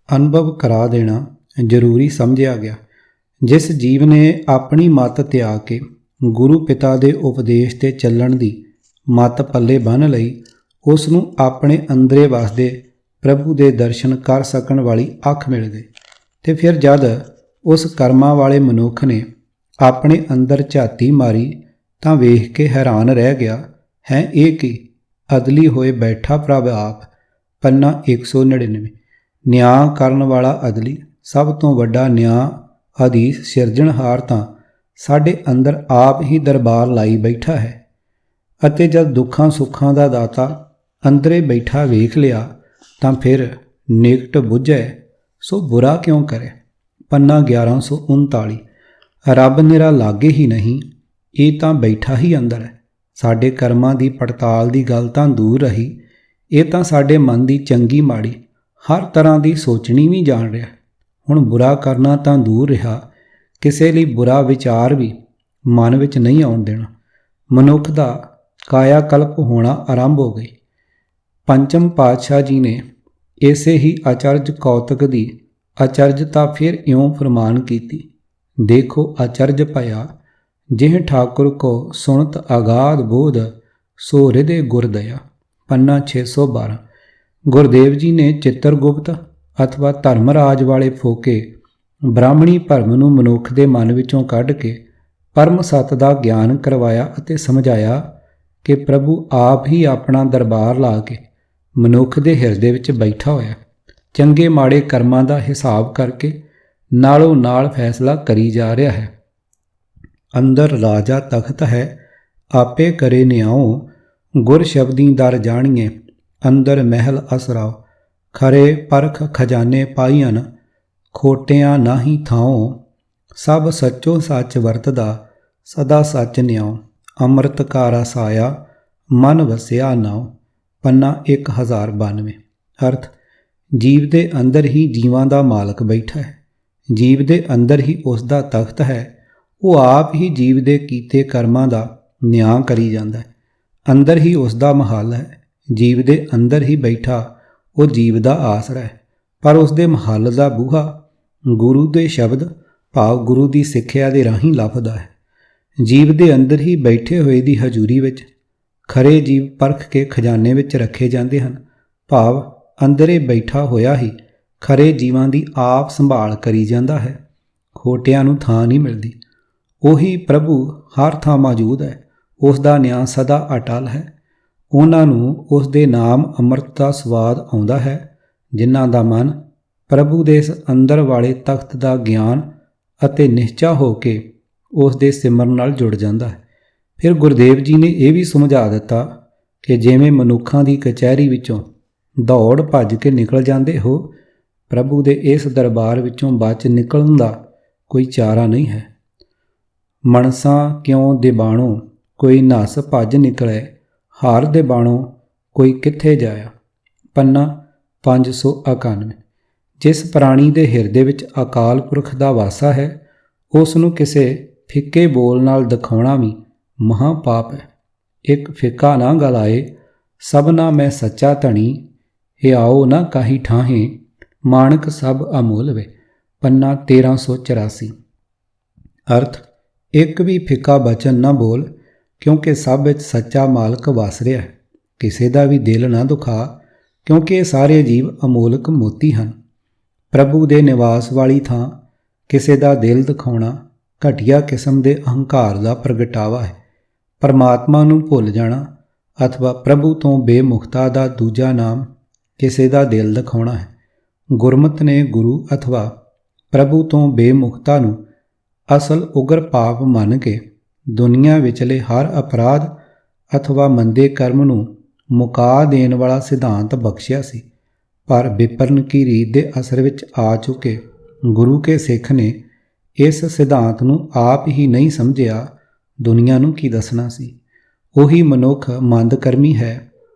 A: ਅਨੁਭਵ ਕਰਾ ਦੇਣਾ ਜ਼ਰੂਰੀ ਸਮਝਿਆ ਗਿਆ। ਜਿਸ ਜੀਵ ਨੇ ਆਪਣੀ ਮੱਤ ਤਿਆਗ ਕੇ ਗੁਰੂ ਪਿਤਾ ਦੇ ਉਪਦੇਸ਼ 'ਤੇ ਚੱਲਣ ਦੀ ਮੱਤ ਪੱਲੇ ਬੰਨ੍ਹ ਲਈ, ਉਸ ਨੂੰ ਆਪਣੇ ਅੰਦਰੇ ਵਸਦੇ ਪ੍ਰਭੂ ਦੇ ਦਰਸ਼ਨ ਕਰ ਸਕਣ ਵਾਲੀ ਅੱਖ ਮਿਲ ਗਈ। ਤੇ ਫਿਰ ਜਦ ਉਸ ਕਰਮਾਂ ਵਾਲੇ ਮਨੁੱਖ ਨੇ ਆਪਣੇ ਅੰਦਰ ਝਾਤੀ ਮਾਰੀ ਤਾਂ ਵੇਖ ਕੇ ਹੈਰਾਨ ਰਹਿ ਗਿਆ, ਹੈ ਇਹ ਕੀ ਅਦਲੀ ਹੋਏ ਬੈਠਾ ਪ੍ਰਭ ਆਪ। ਪੰਨਾ 199। ਨਿਆਂ ਕਰਨ ਵਾਲਾ ਅਦਲੀ, ਸਭ ਤੋਂ ਵੱਡਾ ਨਿਆਂ ਆਦੀਸ ਸਿਰਜਣਹਾਰ ਤਾਂ ਸਾਡੇ ਅੰਦਰ ਆਪ ਹੀ ਦਰਬਾਰ ਲਾਈ ਬੈਠਾ ਹੈ, ਅਤੇ ਜਦ ਦੁੱਖਾਂ ਸੁੱਖਾਂ ਦਾ ਦਾਤਾ ਅੰਦਰੇ ਬੈਠਾ ਵੇਖ ਲਿਆ ਤਾਂ ਫਿਰ ਨਿਕਟ ਬੁੱਝੈ ਸੋ ਬੁਰਾ ਕਿਉਂ ਕਰੇ। ਪੰਨਾ 1139। ਰੱਬ ਨਿਰਾ ਲਾਗੇ ਹੀ ਨਹੀਂ, ਇਹ ਤਾਂ ਬੈਠਾ ਹੀ ਅੰਦਰ ਹੈ। ਸਾਡੇ ਕਰਮਾਂ ਦੀ ਪੜਤਾਲ ਦੀ ਗੱਲ ਤਾਂ ਦੂਰ ਰਹੀ, ਇਹ ਤਾਂ ਸਾਡੇ ਮਨ ਦੀ ਚੰਗੀ ਮਾੜੀ ਹਰ ਤਰ੍ਹਾਂ ਦੀ ਸੋਚਣੀ ਵੀ ਜਾਣ ਰਿਹਾ। ਹੁਣ ਬੁਰਾ ਕਰਨਾ ਤਾਂ ਦੂਰ ਰਿਹਾ, ਕਿਸੇ ਲਈ ਬੁਰਾ ਵਿਚਾਰ ਵੀ ਮਨ ਵਿੱਚ ਨਹੀਂ ਆਉਣ ਦੇਣਾ। ਮਨੁੱਖ ਦਾ ਕਾਇਆ ਕਲਪ ਹੋਣਾ ਆਰੰਭ ਹੋ ਗਈ। ਪੰਚਮ ਪਾਤਸ਼ਾਹ ਜੀ ਨੇ ਇਸੇ ਹੀ ਅਚਰਜ ਕੌਤਕ ਦੀ ਅਚਰਜਤਾ ਫਿਰ ਇਉਂ ਫਰਮਾਨ ਕੀਤੀ। ਦੇਖੋ ਅਚਰਜ ਭਇਆ ਜਿਹ ਠਾਕੁਰ ਕੋ ਸੁਣਤ ਅਗਾਧ ਬੋਧ ਸੋ ਹਿਰਦੇ ਗੁਰਦਇਆ। ਪੰਨਾ 612। ਗੁਰਦੇਵ ਜੀ ਨੇ ਚਿੱਤਰਗੁਪਤ ਅਥਵਾ ਧਰਮਰਾਜ ਵਾਲੇ ਫੋਕੇ ਬ੍ਰਾਹਮਣੀ ਭਰਮ ਨੂੰ ਮਨੁੱਖ ਦੇ ਮਨ ਵਿੱਚੋਂ ਕੱਢ ਕੇ ਪਰਮ ਸੱਤ ਦਾ ਗਿਆਨ ਕਰਵਾਇਆ ਅਤੇ ਸਮਝਾਇਆ ਕਿ ਪ੍ਰਭੂ ਆਪ ਹੀ ਆਪਣਾ ਦਰਬਾਰ ਲਾ ਕੇ ਮਨੁੱਖ ਦੇ ਹਿਰਦੇ ਵਿੱਚ ਬੈਠਾ ਹੋਇਆ, ਚੰਗੇ ਮਾੜੇ ਕਰਮਾਂ ਦਾ ਹਿਸਾਬ ਕਰਕੇ ਨਾਲੋਂ ਨਾਲ ਫੈਸਲਾ ਕਰੀ ਜਾ ਰਿਹਾ ਹੈ। ਅੰਦਰ ਰਾਜਾ ਤਖਤ ਹੈ ਆਪੇ ਕਰੇ ਨਿਆਉ, ਗੁਰ ਸ਼ਬਦੀ ਦਰ ਜਾਣੀਏ ਅੰਦਰ ਮਹਿਲ ਅਸਰਾਓ। ਖਰੇ ਪਰਖ ਖਜ਼ਾਨੇ ਪਾਈਆਂ ਖੋਟਿਆਂ ਨਾਹੀ ਥਾਉ, ਸਭ ਸੱਚੋ ਸੱਚ ਵਰਤਦਾ ਸਦਾ ਸੱਚ ਨਿਆਉ। ਅੰਮ੍ਰਿਤ ਕਾ ਰਸ ਆਇਆ ਮਨ ਵਸਿਆ ਨਾਉ। ਪੰਨਾ 1092। ਅਰਥ ਜੀਵ ਦੇ ਅੰਦਰ ਹੀ ਜੀਵਾਂ ਦਾ ਮਾਲਕ ਬੈਠਾ ਹੈ, ਜੀਵ ਦੇ ਅੰਦਰ ਹੀ ਉਸ ਦਾ ਤਖਤ ਹੈ। ਉਹ ਆਪ ਹੀ ਜੀਵ ਦੇ ਕੀਤੇ ਕਰਮਾਂ ਦਾ ਨਿਆਂ ਕਰੀ ਜਾਂਦਾ ਹੈ। ਅੰਦਰ ਹੀ ਉਸ ਦਾ ਮਹੱਲ ਹੈ, ਜੀਵ ਦੇ ਅੰਦਰ ਹੀ ਬੈਠਾ ਉਹ ਜੀਵ ਦਾ ਆਸਰਾ ਹੈ। ਪਰ ਉਸ ਦੇ ਮਹੱਲ ਦਾ ਬੂਹਾ ਗੁਰੂ ਦੇ ਸ਼ਬਦ ਭਾਵ ਗੁਰੂ ਦੀ ਸਿੱਖਿਆ ਦੇ ਰਾਹੀਂ ਲੱਭਦਾ ਹੈ। ਜੀਵ ਦੇ ਅੰਦਰ ਹੀ ਬੈਠੇ ਹੋਏ ਦੀ ਹਜ਼ੂਰੀ ਵਿੱਚ ਖਰੇ ਜੀਵ ਪਰਖ ਕੇ ਖਜ਼ਾਨੇ ਵਿੱਚ ਰੱਖੇ ਜਾਂਦੇ ਹਨ, ਭਾਵ ਅੰਦਰੇ ਬੈਠਾ ਹੋਇਆ ਹੀ ਖਰੇ ਜੀਵਾਂ ਦੀ ਆਪ ਸੰਭਾਲ ਕਰੀ ਜਾਂਦਾ ਹੈ। ਖੋਟਿਆਂ ਨੂੰ ਥਾਂ ਨਹੀਂ ਮਿਲਦੀ। ਉਹੀ ਪ੍ਰਭੂ ਹਰ ਥਾਂ ਮੌਜੂਦ ਹੈ, ਉਸ ਦਾ ਨਿਆਂ ਸਦਾ ਅਟਲ ਹੈ। ਉਹਨਾਂ ਨੂੰ ਉਸ ਦੇ ਨਾਮ ਅੰਮ੍ਰਿਤ ਦਾ ਸਵਾਦ ਆਉਂਦਾ ਹੈ, ਜਿਨ੍ਹਾਂ ਦਾ ਮਨ ਪ੍ਰਭੂ ਦੇ ਇਸ ਅੰਦਰ ਵਾਲੇ ਤਖਤ ਦਾ ਗਿਆਨ ਅਤੇ ਨਿਸ਼ਚਾ ਹੋ ਕੇ ਉਸ ਦੇ ਸਿਮਰਨ ਨਾਲ ਜੁੜ ਜਾਂਦਾ ਹੈ। ਫਿਰ ਗੁਰਦੇਵ ਜੀ ਨੇ ਇਹ ਵੀ ਸਮਝਾ ਦਿੱਤਾ ਕਿ ਜਿਵੇਂ ਮਨੁੱਖਾਂ ਦੀ ਕਚਹਿਰੀ ਵਿੱਚੋਂ ਦੌੜ ਭੱਜ ਕੇ ਨਿਕਲ ਜਾਂਦੇ ਹੋ, ਪ੍ਰਭੂ ਦੇ ਇਸ ਦਰਬਾਰ ਵਿੱਚੋਂ ਬਚ ਨਿਕਲਣ ਦਾ ਕੋਈ ਚਾਰਾ ਨਹੀਂ ਹੈ। ਮਨਸਾਂ ਕਿਉਂ ਦਿਬਾਣੋ ਕੋਈ ਨਸ ਭੱਜ ਨਿਕਲੇ, ਹਾਰ ਦਿਬਾਣੋ ਕੋਈ ਕਿੱਥੇ ਜਾਇਆ। ਪੰਨਾ 591। ਜਿਸ ਪ੍ਰਾਣੀ ਦੇ ਹਿਰਦੇ ਵਿੱਚ ਅਕਾਲ ਪੁਰਖ ਦਾ ਵਾਸਾ ਹੈ, ਉਸ ਨੂੰ ਕਿਸੇ ਫਿੱਕੇ ਬੋਲ ਨਾਲ ਦਿਖਾਉਣਾ ਵੀ ਮਹਾਂ ਪਾਪ ਹੈ। ਇੱਕ ਫਿੱਕਾ ਨਾ ਗਲਾਏ ਸਭਨਾ ਮੈਂ ਸੱਚਾ ਧਣੀ, ਹਿਆਓ ਨਾ ਕਾਹੀ ਠਾਹੇ ਮਾਣਕ ਸਭ ਅਮੋਲ ਵੇ। ਪੰਨਾ 1384। ਅਰਥ ਇੱਕ ਵੀ ਫਿੱਕਾ ਬਚਨ ਨਾ ਬੋਲ, ਕਿਉਂਕਿ ਸਭ ਵਿੱਚ ਸੱਚਾ ਮਾਲਕ ਵਸ ਰਿਹਾ ਹੈ। ਕਿਸੇ ਦਾ ਵੀ ਦਿਲ ਨਾ ਦੁਖਾ, ਕਿਉਂਕਿ ਇਹ ਸਾਰੇ ਜੀਵ ਅਮੋਲਕ ਮੋਤੀ ਹਨ। ਪ੍ਰਭੂ ਦੇ ਨਿਵਾਸ ਵਾਲੀ ਥਾਂ ਕਿਸੇ ਦਾ ਦਿਲ ਦਿਖਾਉਣਾ ਘਟੀਆ ਕਿਸਮ ਦੇ ਅਹੰਕਾਰ ਦਾ ਪ੍ਰਗਟਾਵਾ ਹੈ। ਪਰਮਾਤਮਾ ਨੂੰ ਭੁੱਲ ਜਾਣਾ ਅਥਵਾ ਪ੍ਰਭੂ ਤੋਂ ਬੇਮੁਖਤਾ ਦਾ ਦੂਜਾ ਨਾਮ ਕਿਸੇ ਦਾ ਦਿਲ ਦਿਖਾਉਣਾ ਹੈ। ਗੁਰਮਤਿ ਨੇ ਗੁਰੂ ਅਥਵਾ ਪ੍ਰਭੂ ਤੋਂ ਬੇਮੁਖਤਾ ਨੂੰ ਅਸਲ ਉਗਰ ਪਾਪ ਮੰਨ ਕੇ ਦੁਨੀਆ ਵਿਚਲੇ ਹਰ ਅਪਰਾਧ ਅਥਵਾ ਮੰਦੇ ਕਰਮ ਨੂੰ ਮੁਕਾ ਦੇਣ ਵਾਲਾ ਸਿਧਾਂਤ ਬਖਸ਼ਿਆ ਸੀ। ਪਰ ਵਿਪਰਨ ਕੀ ਰੀਤ ਦੇ ਅਸਰ ਵਿੱਚ ਆ ਚੁੱਕੇ ਗੁਰੂ ਕੇ ਸਿੱਖ ਨੇ ਇਸ ਸਿਧਾਂਤ ਨੂੰ ਆਪ ਹੀ ਨਹੀਂ ਸਮਝਿਆ, ਦੁਨੀਆ ਨੂੰ ਕੀ ਦੱਸਣਾ ਸੀ। ਉਹੀ ਮਨੁੱਖ ਮੰਦਕਰਮੀ ਹੈ,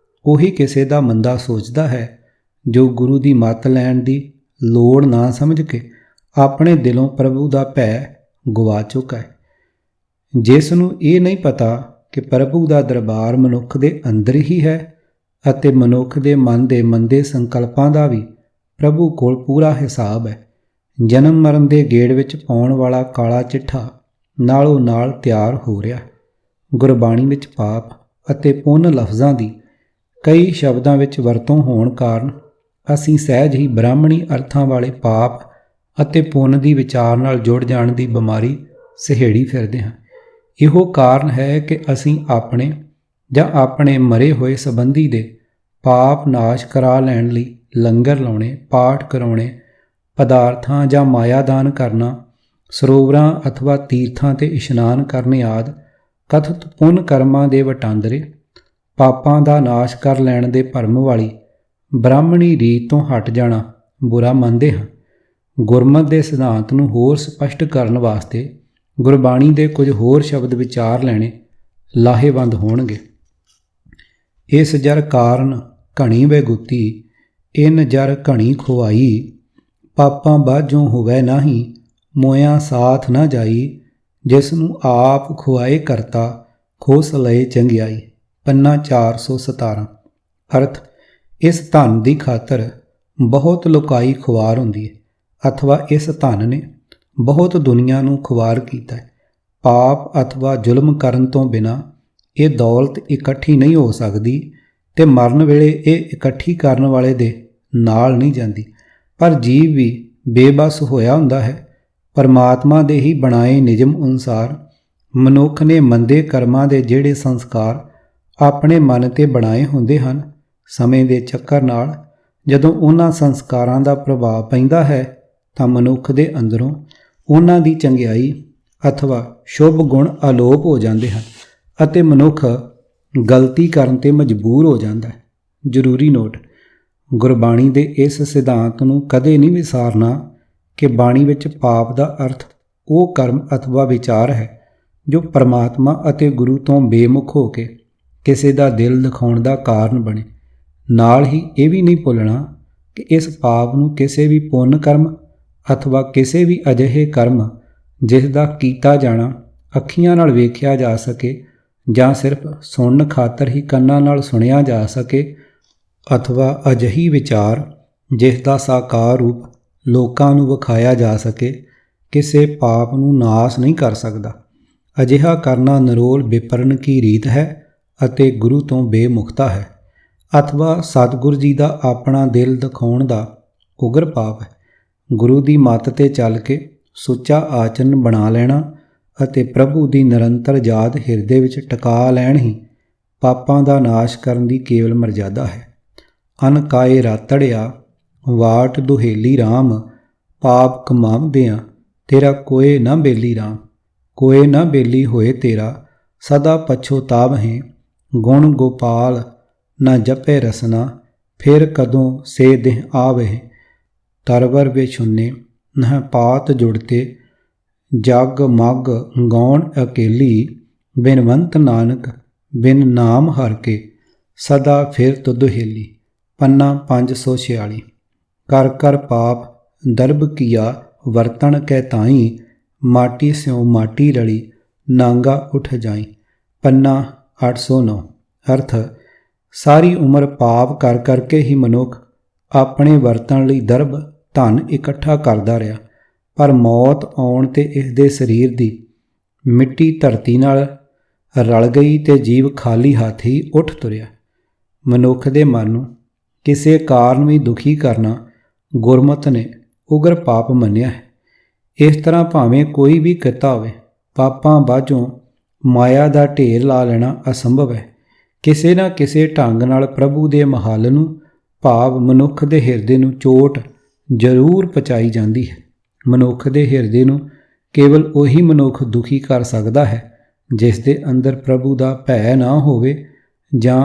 A: ਉਹੀ ਕਿਸੇ ਦਾ ਮੰਦਾ ਸੋਚਦਾ ਹੈ, ਜੋ ਗੁਰੂ ਦੀ ਮੱਤ ਲੈਣ ਦੀ ਲੋੜ ਨਾ ਸਮਝ ਕੇ ਆਪਣੇ ਦਿਲੋਂ ਪ੍ਰਭੂ ਦਾ ਭੈ ਗਵਾ ਚੁੱਕਾ ਹੈ। ਜਿਸ ਨੂੰ ਇਹ ਨਹੀਂ ਪਤਾ ਕਿ ਪ੍ਰਭੂ ਦਾ ਦਰਬਾਰ ਮਨੁੱਖ ਦੇ ਅੰਦਰ ਹੀ ਹੈ ਅਤੇ ਮਨੁੱਖ ਦੇ ਮਨ ਦੇ ਮੰਦੇ ਸੰਕਲਪਾਂ ਦਾ ਵੀ ਪ੍ਰਭੂ ਕੋਲ ਪੂਰਾ ਹਿਸਾਬ ਹੈ। ਜਨਮ ਮਰਨ ਦੇ ਗੇੜ ਵਿੱਚ ਪਾਉਣ ਵਾਲਾ ਕਾਲਾ ਚਿੱਠਾ ਨਾਲੋਂ ਨਾਲ ਤਿਆਰ ਹੋ ਰਿਹਾ। ਗੁਰਬਾਣੀ ਵਿੱਚ ਪਾਪ ਅਤੇ ਪੁੰਨ ਲਫ਼ਜ਼ਾਂ ਦੀ ਕਈ ਸ਼ਬਦਾਂ ਵਿੱਚ ਵਰਤੋਂ ਹੋਣ ਕਾਰਨ ਅਸੀਂ ਸਹਿਜ ਹੀ ਬ੍ਰਾਹਮਣੀ ਅਰਥਾਂ ਵਾਲੇ ਪਾਪ ਅਤੇ ਪੁੰਨ ਦੀ ਵਿਚਾਰ ਨਾਲ ਜੁੜ ਜਾਣ ਦੀ ਬਿਮਾਰੀ ਸਹੇੜੀ ਫਿਰਦੇ ਹਾਂ। ਇਹੋ ਕਾਰਨ ਹੈ ਕਿ ਅਸੀਂ ਆਪਣੇ ਜਾਂ ਆਪਣੇ ਮਰੇ ਹੋਏ ਸੰਬੰਧੀ ਦੇ ਪਾਪ ਨਾਸ਼ ਕਰਾ ਲੈਣ ਲਈ ਲੰਗਰ ਲਾਉਣੇ, ਪਾਠ ਕਰਾਉਣੇ, ਪਦਾਰਥਾਂ ਜਾਂ ਮਾਇਆ ਦਾਨ ਕਰਨਾ, ਸਰੋਵਰਾਂ ਅਥਵਾ ਤੀਰਥਾਂ 'ਤੇ ਇਸ਼ਨਾਨ ਕਰਨੇ ਆਦਿ ਕਥਿਤ ਪੁੰਨ ਕਰਮਾਂ ਦੇ ਵਟਾਂਦਰੇ ਪਾਪਾਂ ਦਾ ਨਾਸ਼ ਕਰ ਲੈਣ ਦੇ ਭਰਮ ਵਾਲੀ ਬ੍ਰਾਹਮਣੀ ਰੀਤ ਤੋਂ ਹਟ ਜਾਣਾ ਬੁਰਾ ਮੰਨਦੇ ਹਾਂ। ਗੁਰਮਤਿ ਦੇ ਸਿਧਾਂਤ ਨੂੰ ਹੋਰ ਸਪਸ਼ਟ ਕਰਨ ਵਾਸਤੇ ਗੁਰਬਾਣੀ ਦੇ ਕੁਝ ਹੋਰ ਸ਼ਬਦ ਵਿਚਾਰ ਲੈਣੇ ਲਾਹੇਵੰਦ ਹੋਣਗੇ। ਇਸ ਜਰ ਕਾਰਨ ਘਣੀ ਬੇਗੁੱਤੀ, ਇਨ ਜਰ ਘਣੀ ਖੁਆਈ, ਪਾਪਾਂ ਬਾਝੋਂ ਹੋਵੇ ਨਾਹੀ, ਮੋਇਆਂ ਸਾਥ ਨਾ ਜਾਈ, ਜਿਸ ਨੂੰ ਆਪ ਖੁਆਏ ਕਰਤਾ ਖੋਸ ਲਏ ਚੰਗਿਆਈ। ਪੰਨਾ 417। ਅਰਥ, ਇਸ ਧਨ ਦੀ ਖਾਤਰ ਬਹੁਤ ਲੁਕਾਈ ਖੁਆਰ ਹੁੰਦੀ ਹੈ ਅਥਵਾ ਇਸ ਧਨ ਨੇ ਬਹੁਤ ਦੁਨੀਆ ਨੂੰ ਖੁਆਰ ਕੀਤਾ ਹੈ। ਪਾਪ ਅਥਵਾ ਜ਼ੁਲਮ ਕਰਨ ਤੋਂ ਬਿਨਾਂ ਇਹ ਦੌਲਤ ਇਕੱਠੀ ਨਹੀਂ ਹੋ ਸਕਦੀ ਤੇ ਮਰਨ ਵੇਲੇ ਇਹ ਇਕੱਠੀ ਕਰਨ ਵਾਲੇ ਦੇ ਨਾਲ ਨਹੀਂ ਜਾਂਦੀ। ਪਰ ਜੀਵ ਵੀ ਬੇਬਸ ਹੋਇਆ ਹੁੰਦਾ ਹੈ। ਪਰਮਾਤਮਾ ਦੇ ਹੀ ਬਣਾਏ ਨਿਯਮ ਅਨੁਸਾਰ ਮਨੁੱਖ ਨੇ ਮੰਦੇ ਕਰਮਾਂ ਦੇ ਜਿਹੜੇ ਸੰਸਕਾਰ ਆਪਣੇ ਮਨ 'ਤੇ ਬਣਾਏ ਹੁੰਦੇ ਹਨ, ਸਮੇਂ ਦੇ ਚੱਕਰ ਨਾਲ ਜਦੋਂ ਉਹਨਾਂ ਸੰਸਕਾਰਾਂ ਦਾ ਪ੍ਰਭਾਵ ਪੈਂਦਾ ਹੈ ਤਾਂ ਮਨੁੱਖ ਦੇ ਅੰਦਰੋਂ ਉਹਨਾਂ ਦੀ ਚੰਗਿਆਈ ਅਥਵਾ ਸ਼ੁਭ ਗੁਣ ਅਲੋਪ ਹੋ ਜਾਂਦੇ ਹਨ ਅਤੇ ਮਨੁੱਖ ਗਲਤੀ ਕਰਨ 'ਤੇ ਮਜਬੂਰ ਹੋ ਜਾਂਦਾ ਹੈ। ਜ਼ਰੂਰੀ ਨੋਟ: ਗੁਰਬਾਣੀ ਦੇ ਇਸ ਸਿਧਾਂਤ ਨੂੰ ਕਦੇ ਨਹੀਂ ਵਿਸਾਰਨਾ ਕਿ ਬਾਣੀ ਵਿੱਚ ਪਾਪ ਦਾ ਅਰਥ ਉਹ ਕਰਮ ਅਥਵਾ ਵਿਚਾਰ ਹੈ ਜੋ ਪਰਮਾਤਮਾ ਅਤੇ ਗੁਰੂ ਤੋਂ ਬੇਮੁਖ ਹੋ ਕੇ ਕਿਸੇ ਦਾ ਦਿਲ ਦਿਖਾਉਣ ਦਾ ਕਾਰਨ ਬਣੇ। ਨਾਲ ਹੀ ਇਹ ਵੀ ਨਹੀਂ ਭੁੱਲਣਾ ਕਿ ਇਸ ਪਾਪ ਨੂੰ ਕਿਸੇ ਵੀ ਪੁੰਨ ਕਰਮ ਅਥਵਾ ਕਿਸੇ ਵੀ ਅਜਿਹੇ ਕਰਮ ਜਿਸ ਦਾ ਕੀਤਾ ਜਾਣਾ ਅੱਖੀਆਂ ਨਾਲ ਵੇਖਿਆ ਜਾ ਸਕੇ ਜਾਂ ਸਿਰਫ ਸੁਣਨ ਖਾਤਰ ਹੀ ਕੰਨਾਂ ਨਾਲ ਸੁਣਿਆ ਜਾ ਸਕੇ ਅਥਵਾ ਅਜਿਹੀ ਵਿਚਾਰ ਜਿਸ ਦਾ ਸਾਕਾਰ ਰੂਪ ਲੋਕਾਂ ਨੂੰ ਵਿਖਾਇਆ ਜਾ ਸਕੇ, ਕਿਸੇ ਪਾਪ ਨੂੰ ਨਾਸ ਨਹੀਂ ਕਰ ਸਕਦਾ। ਅਜਿਹਾ ਕਰਨਾ ਨਿਰੋਲ ਵਿਪਰਨ ਕੀ ਰੀਤ ਹੈ ਅਤੇ ਗੁਰੂ ਤੋਂ ਬੇਮੁਖਤਾ ਹੈ ਅਥਵਾ ਸਤਿਗੁਰ ਜੀ ਦਾ ਆਪਣਾ ਦਿਲ ਦਿਖਾਉਣ ਦਾ ਉਗਰ ਪਾਪ ਹੈ। ਗੁਰੂ ਦੀ ਮੱਤ 'ਤੇ ਚੱਲ ਕੇ ਸੁੱਚਾ ਆਚਰਨ ਬਣਾ ਲੈਣਾ ਅਤੇ ਪ੍ਰਭੂ ਦੀ ਨਿਰੰਤਰ ਯਾਦ ਹਿਰਦੇ ਵਿੱਚ ਟਿਕਾ ਲੈਣ ਹੀ ਪਾਪਾਂ ਦਾ ਨਾਸ਼ ਕਰਨ ਦੀ ਕੇਵਲ ਮਰਜ਼ਾਦਾ ਹੈ। ਅਨ ਕਾਏ ਰਾਤੜਿਆ ਵਾਟ ਦੁਹੇਲੀ ਰਾਮ, ਪਾਪ ਕਮਾਵਦਿਆਂ ਤੇਰਾ ਕੋਏ ਨਾ ਬੇਲੀ ਰਾਮ। ਕੋਏ ਨਾ ਬੇਲੀ ਹੋਏ ਤੇਰਾ ਸਦਾ ਪਛੋਤਾਵਹਿ, ਗੁਣ ਗੋਪਾਲ ਨਾ ਜਪੇ ਰਸਨਾ, ਫਿਰ ਕਦੋਂ ਸੇ ਦਿਹ ਆਵਹਿ। ਤਰਵਰ ਵਿਛੁੰਨੇ ਨਹ ਪਾਤ ਜੁੜਤੇ, ਜਗ ਮਗ ਗੌਣ ਅਕੇਲੀ, ਬਿਨਵੰਤ ਨਾਨਕ ਬਿਨ ਨਾਮ ਹਰ ਕੇ, ਸਦਾ ਫਿਰ ਤੁਦੁਹੇਲੀ। ਪੰਨਾ 546। ਕਰ ਕਰ ਪਾਪ ਦਰਬ ਕੀਆ ਵਰਤਣ ਕੈ ਤਾਈ, ਮਾਟੀ ਸਿਉ ਮਾਟੀ ਰਲੀ ਨਾਂਗਾ ਉਠ ਜਾਈ। ਪੰਨਾ 809। ਅਰਥ, ਸਾਰੀ ਉਮਰ ਪਾਪ ਕਰ ਕਰਕੇ ਹੀ ਮਨੁੱਖ ਆਪਣੇ ਵਰਤਣ ਲਈ ਦਰਬ ਧਨ ਇਕੱਠਾ ਕਰਦਾ ਰਿਹਾ, ਪਰ ਮੌਤ ਆਉਣ 'ਤੇ ਇਸ ਦੇ ਸਰੀਰ ਦੀ ਮਿੱਟੀ ਧਰਤੀ ਨਾਲ ਰਲ ਗਈ ਤੇ ਜੀਵ ਖਾਲੀ ਹੱਥ ਹੀ ਉੱਠ ਤੁਰਿਆ। ਮਨੁੱਖ ਦੇ ਮਨ ਨੂੰ ਕਿਸੇ ਕਾਰਨ ਵੀ ਦੁਖੀ ਕਰਨਾ ਗੁਰਮਤਿ ਨੇ ਉਗਰ ਪਾਪ ਮੰਨਿਆ ਹੈ। ਇਸ ਤਰ੍ਹਾਂ ਭਾਵੇਂ ਕੋਈ ਵੀ ਕਿੱਤਾ ਹੋਵੇ, ਪਾਪਾਂ ਬਾਝੋਂ ਮਾਇਆ ਦਾ ਢੇਰ ਲਾ ਲੈਣਾ ਅਸੰਭਵ ਹੈ। ਕਿਸੇ ਨਾ ਕਿਸੇ ਢੰਗ ਨਾਲ ਪ੍ਰਭੂ ਦੇ ਮਹੱਲ ਨੂੰ ਭਾਵ ਮਨੁੱਖ ਦੇ ਹਿਰਦੇ ਨੂੰ ਚੋਟ ਜ਼ਰੂਰ ਪਹੁੰਚਾਈ ਜਾਂਦੀ ਹੈ। ਮਨੁੱਖ ਦੇ ਹਿਰਦੇ ਨੂੰ ਕੇਵਲ ਉਹੀ ਮਨੁੱਖ ਦੁਖੀ ਕਰ ਸਕਦਾ ਹੈ ਜਿਸ ਦੇ ਅੰਦਰ ਪ੍ਰਭੂ ਦਾ ਭੈ ਨਾ ਹੋਵੇ ਜਾਂ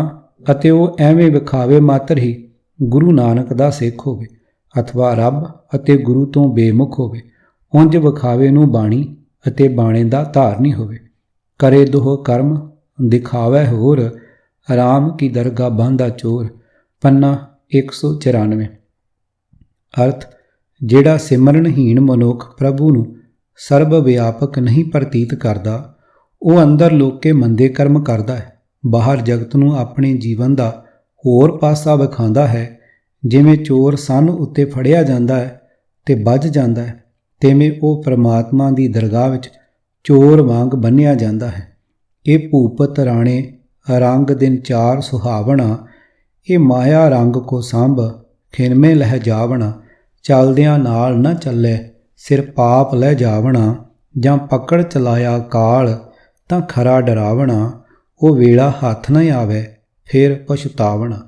A: ਅਤੇ ਉਹ ਐਵੇਂ ਵਿਖਾਵੇ ਮਾਤਰ ਹੀ ਗੁਰੂ ਨਾਨਕ ਦਾ ਸਿੱਖ ਹੋਵੇ ਅਥਵਾ ਰੱਬ ਅਤੇ ਗੁਰੂ ਤੋਂ ਬੇਮੁਖ ਹੋਵੇ। ਉਂਝ ਵਿਖਾਵੇ ਨੂੰ ਬਾਣੀ ਅਤੇ ਬਾਣੇ ਦਾ ਧਾਰਨੀ ਹੋਵੇ। ਕਰੇ ਦੋਹ ਕਰਮ ਦਿਖਾਵੇ ਹੋਰ, ਰਾਮ ਕੀ ਦਰਗਾਹ ਬਾਂਧਾ ਚੋਰ। ਪੰਨਾ 194। ਅਰਥ, ਜਿਹੜਾ ਸਿਮਰਨਹੀਣ ਮਨੁੱਖ ਪ੍ਰਭੂ ਨੂੰ ਸਰਬ ਵਿਆਪਕ ਨਹੀਂ ਪ੍ਰਤੀਤ ਕਰਦਾ, ਉਹ ਅੰਦਰ ਲੋਕੇ ਮੰਦੇ ਕਰਮ ਕਰਦਾ ਹੈ, ਬਾਹਰ ਜਗਤ ਨੂੰ ਆਪਣੇ ਜੀਵਨ ਦਾ ਹੋਰ ਪਾਸਾ ਵਿਖਾਉਂਦਾ ਹੈ। ਜਿਵੇਂ ਚੋਰ ਸੰਨ ਉੱਤੇ ਫੜਿਆ ਜਾਂਦਾ ਹੈ ਤੇ ਬਚ ਜਾਂਦਾ ਹੈ, ਤਿਵੇਂ ਉਹ ਪਰਮਾਤਮਾ ਦੀ ਦਰਗਾਹ ਵਿੱਚ ਚੋਰ ਵਾਂਗ ਬੰਨ੍ਹਿਆ ਜਾਂਦਾ ਹੈ। ਇਹ ਭੂਪਤ ਰਾਣੇ ਰੰਗ ਦਿਨ ਚਾਰ ਸੁਹਾਵਣਾ, ਇਹ ਮਾਇਆ ਰੰਗ ਕੋ ਸੰਭ ਖਿਨਮੇ ਲਹਿ ਜਾਵਣਾ। ਚਲਦਿਆਂ ਨਾਲ ਨਾ ਚੱਲੇ ਸਿਰ ਪਾਪ ਲੈ ਜਾਵਣਾ, ਜਾਂ ਪਕੜ ਚਲਾਇਆ ਕਾਲ ਤਾਂ ਖਰਾ ਡਰਾਵਣਾ। ਉਹ ਵੇਲਾ ਹੱਥ ਨਾ ਆਵੇ ਫਿਰ ਪਛਤਾਵਣਾ।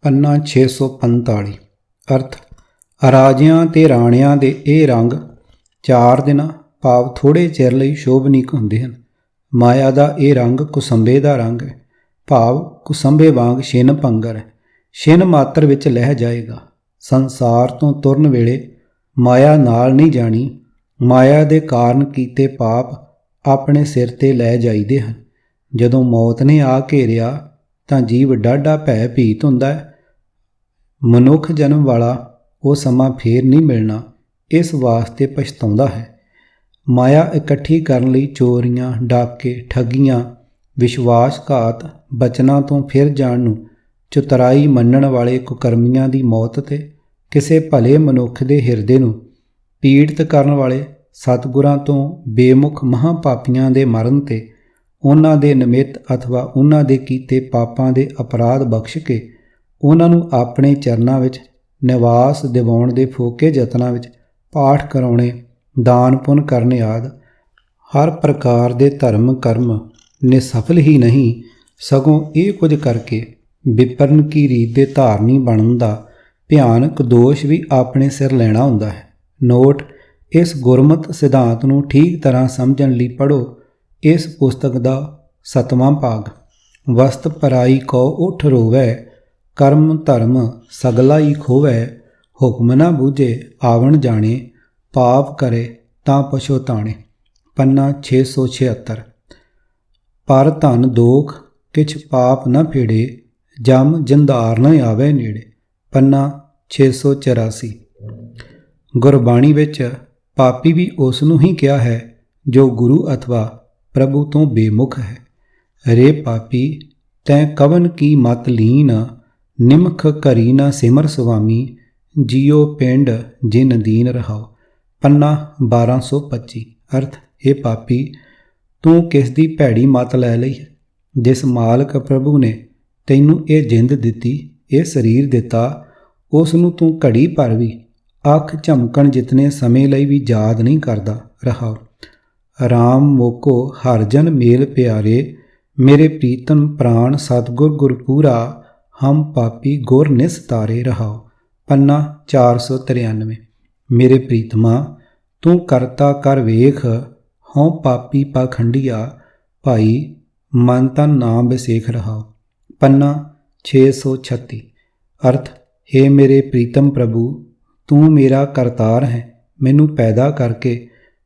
A: ਪੰਨਾ 645। ਅਰਥ, ਰਾਜਿਆਂ ਤੇ ਰਾਣਿਆਂ ਦੇ ਇਹ ਰੰਗ 4 ਦਿਨਾਂ ਭਾਵ ਥੋੜ੍ਹੇ ਚਿਰ ਲਈ ਸ਼ੋਭਨੀਕ ਹੁੰਦੇ ਹਨ। ਮਾਇਆ ਦਾ ਇਹ ਰੰਗ ਕੁਸੰਬੇ ਦਾ ਰੰਗ ਹੈ, ਭਾਵ ਕੁਸੰਬੇ ਵਾਂਗ ਛਿਨ ਭੰਗਰ ਹੈ, ਛਿਨ ਮਾਤਰ ਵਿੱਚ ਲਹਿ ਜਾਏਗਾ। ਸੰਸਾਰ ਤੋਂ ਤੁਰਨ ਵੇਲੇ ਮਾਇਆ ਨਾਲ ਨਹੀਂ ਜਾਣੀ। ਮਾਇਆ ਦੇ ਕਾਰਨ ਕੀਤੇ ਪਾਪ ਆਪਣੇ ਸਿਰ 'ਤੇ ਲੈ ਜਾਈਦੇ ਹਨ। ਜਦੋਂ ਮੌਤ ਨੇ ਆ ਘੇਰਿਆ ਤਾਂ ਜੀਵ ਡਾਢਾ ਭੈ ਭੀਤ ਹੁੰਦਾ ਹੈ। ਮਨੁੱਖ ਜਨਮ ਵਾਲਾ ਉਹ ਸਮਾਂ ਫੇਰ ਨਹੀਂ ਮਿਲਣਾ, ਇਸ ਵਾਸਤੇ ਪਛਤਾਉਂਦਾ ਹੈ। ਮਾਇਆ ਇਕੱਠੀ ਕਰਨ ਲਈ ਚੋਰੀਆਂ, ਡਾਕੇ, ਠੱਗੀਆਂ, ਵਿਸ਼ਵਾਸਘਾਤ ਬਚਨਾਂ ਤੋਂ ਫਿਰ ਜਾਣ ਨੂੰ, ਚਤੁਰਾਈ ਮੰਨਣ ਵਾਲੇ ਕੁਕਰਮੀਆਂ ਦੀ ਮੌਤ ਤੇ ਕਿਸੇ ਭਲੇ ਮਨੁੱਖ ਦੇ ਹਿਰਦੇ ਨੂੰ ਪੀੜਿਤ ਕਰਨ ਵਾਲੇ ਸਤਿਗੁਰਾਂ ਤੋਂ ਬੇਮੁਖ ਮਹਾਂਪਾਪੀਆਂ ਦੇ ਮਰਨ ਤੇ ਉਹਨਾਂ ਦੇ ਨਿਮਿੱਤ ਅਥਵਾ ਉਹਨਾਂ ਦੇ ਕੀਤੇ ਪਾਪਾਂ ਦੇ ਅਪਰਾਧ ਬਖਸ਼ ਕੇ ਉਹਨਾਂ ਨੂੰ ਆਪਣੇ ਚਰਨਾਂ ਵਿੱਚ ਨਿਵਾਸ ਦਿਵਾਉਣ ਦੇ ਫੋਕੇ ਯਤਨਾਂ ਵਿੱਚ ਪਾਠ ਕਰਾਉਣੇ, ਦਾਨ ਪੁੰਨ ਕਰਨੇ ਆਦਿ ਹਰ ਪ੍ਰਕਾਰ ਦੇ ਧਰਮ ਕਰਮ ਨਿਸਫਲ ਹੀ ਨਹੀਂ, ਸਗੋਂ ਇਹ ਕੁਝ ਕਰਕੇ ਵਿਪਰਨ ਕੀ ਰੀਤ ਦੇ ਧਾਰਨੀ ਬਣਨ ਦਾ ਭਿਆਨਕ ਦੋਸ਼ ਵੀ ਆਪਣੇ ਸਿਰ ਲੈਣਾ ਹੁੰਦਾ ਹੈ। ਨੋਟ: ਇਸ ਗੁਰਮਤਿ ਸਿਧਾਂਤ ਨੂੰ ਠੀਕ ਤਰ੍ਹਾਂ ਸਮਝਣ ਲਈ ਪੜ੍ਹੋ ਇਸ ਪੁਸਤਕ ਦਾ 7ਵਾਂ ਭਾਗ। ਵਸਤ ਪਰਾਈ ਕੋ ਉਠ ਰੋਵੈ, ਕਰਮ ਧਰਮ ਸਗਲਾ ਹੀ ਖੋਵੈ, ਹੁਕਮ ਨਾ ਬੂਝੇ ਆਵਣ ਜਾਣੇ, ਪਾਪ ਕਰੇ ਤਾਂ ਪਛੋਤਾਣੇ। ਪੰਨਾ 676। ਪਰ ਧਨ ਦੋਖ ਕਿਛ ਪਾਪ ਨ ਫੇੜੇ, ਜਮ ਜੰਧਾਰ ਨ ਆਵੇ ਨੇੜੇ। ਪੰਨਾ 684। ਗੁਰਬਾਣੀ ਵਿੱਚ ਪਾਪੀ ਵੀ ਉਸ ਨੂੰ ਹੀ ਕਿਹਾ ਹੈ ਜੋ ਗੁਰੂ ਅਥਵਾ ਪ੍ਰਭੂ ਤੋਂ ਬੇਮੁਖ ਹੈ। ਰੇ ਪਾਪੀ ਤੈਂ ਕਵਨ ਕੀ ਮਤ ਲੀਨ, ਨਿਮਖ ਕਰੀ ਨ ਸਿਮਰ ਸੁਆਮੀ, ਜੀਓ ਪਿੰਡ ਜਿਨ ਦੀਨ ਰਹਾਓ। ਪੰਨਾ 1225। ਅਰਥ: ਇਹ ਪਾਪੀ, ਤੂੰ ਕਿਸ ਦੀ ਭੈੜੀ ਮਤ ਲੈ ਲਈ ਹੈ? ਜਿਸ ਮਾਲਕ ਪ੍ਰਭੂ ਨੇ ਤੈਨੂੰ ਇਹ ਜਿੰਦ ਦਿੱਤੀ, ਇਹ ਸਰੀਰ ਦਿੱਤਾ, ਉਸ ਨੂੰ ਤੂੰ ਘੜੀ ਭਰ ਵੀ ਅੱਖ ਝਮਕਣ ਜਿਤਨੇ ਸਮੇਂ ਲਈ ਵੀ ਯਾਦ ਨਹੀਂ ਕਰਦਾ। ਰਹਾਓ। ਰਾਮ ਮੋਕੋ ਹਰਜਨ ਮੇਲ ਪਿਆਰੇ, ਮੇਰੇ ਪ੍ਰੀਤਮ ਪ੍ਰਾਣ ਸਤਿਗੁਰ ਗੁਰਪੂਰਾ, ਹਮ ਪਾਪੀ ਗੁਰ ਨਿਸਤਾਰੇ। ਰਹਾਓ। ਪੰਨਾ 493। ਮੇਰੇ ਪ੍ਰੀਤਮਾ, ਤੂੰ ਕਰਤਾ ਕਰ ਵੇਖ, ਹਉ ਪਾਪੀ ਪਾਖੰਡੀਆ, ਭਾਈ ਮਨ ਤਨ ਨਾਮ ਵਿਸੇਖ। ਰਹਾਓ। ਪੰਨਾ 636। ਅਰਥ: ਹੇ ਮੇਰੇ ਪ੍ਰੀਤਮ ਪ੍ਰਭੂ, ਤੂੰ ਮੇਰਾ ਕਰਤਾਰ ਹੈ। ਮੈਨੂੰ ਪੈਦਾ ਕਰਕੇ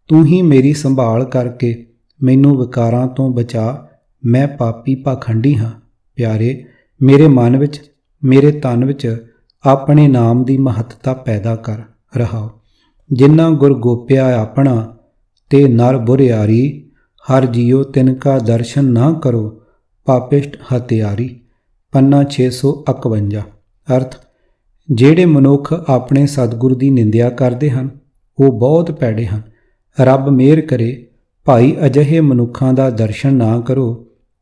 A: ਤੂੰ ਹੀ ਮੇਰੀ ਸੰਭਾਲ ਕਰਕੇ ਮੈਨੂੰ ਵਿਕਾਰਾਂ ਤੋਂ ਬਚਾ। ਮੈਂ ਪਾਪੀ ਪਾਖੰਡੀ ਹਾਂ। ਪਿਆਰੇ, ਮੇਰੇ ਮਨ ਵਿੱਚ, ਮੇਰੇ ਤਨ ਵਿੱਚ ਆਪਣੇ ਨਾਮ ਦੀ ਮਹੱਤਤਾ ਪੈਦਾ ਕਰ। ਰਹਾਓ। ਜਿਨ੍ਹਾਂ ਗੁਰ ਗੋਪਿਆ ਆਪਣਾ, ਤੇ ਨਰ ਬੁਰਿਆਰੀ, ਹਰ ਜੀਓ ਤਿਨ ਕਾ ਦਰਸ਼ਨ ਨਾ ਕਰੋ, ਪਾਪਿਸ਼ਟ ਹਤਿਆਰੀ। ਪੰਨਾ 651। ਅਰਥ: ਜਿਹੜੇ ਮਨੁੱਖ ਆਪਣੇ ਸਤਿਗੁਰ ਦੀ ਨਿੰਦਿਆ ਕਰਦੇ ਹਨ, ਉਹ ਬਹੁਤ ਭੈੜੇ ਹਨ। ਰੱਬ ਮਿਹਰ ਕਰੇ, ਭਾਈ ਅਜਿਹੇ ਮਨੁੱਖਾਂ ਦਾ ਦਰਸ਼ਨ ਨਾ ਕਰੋ,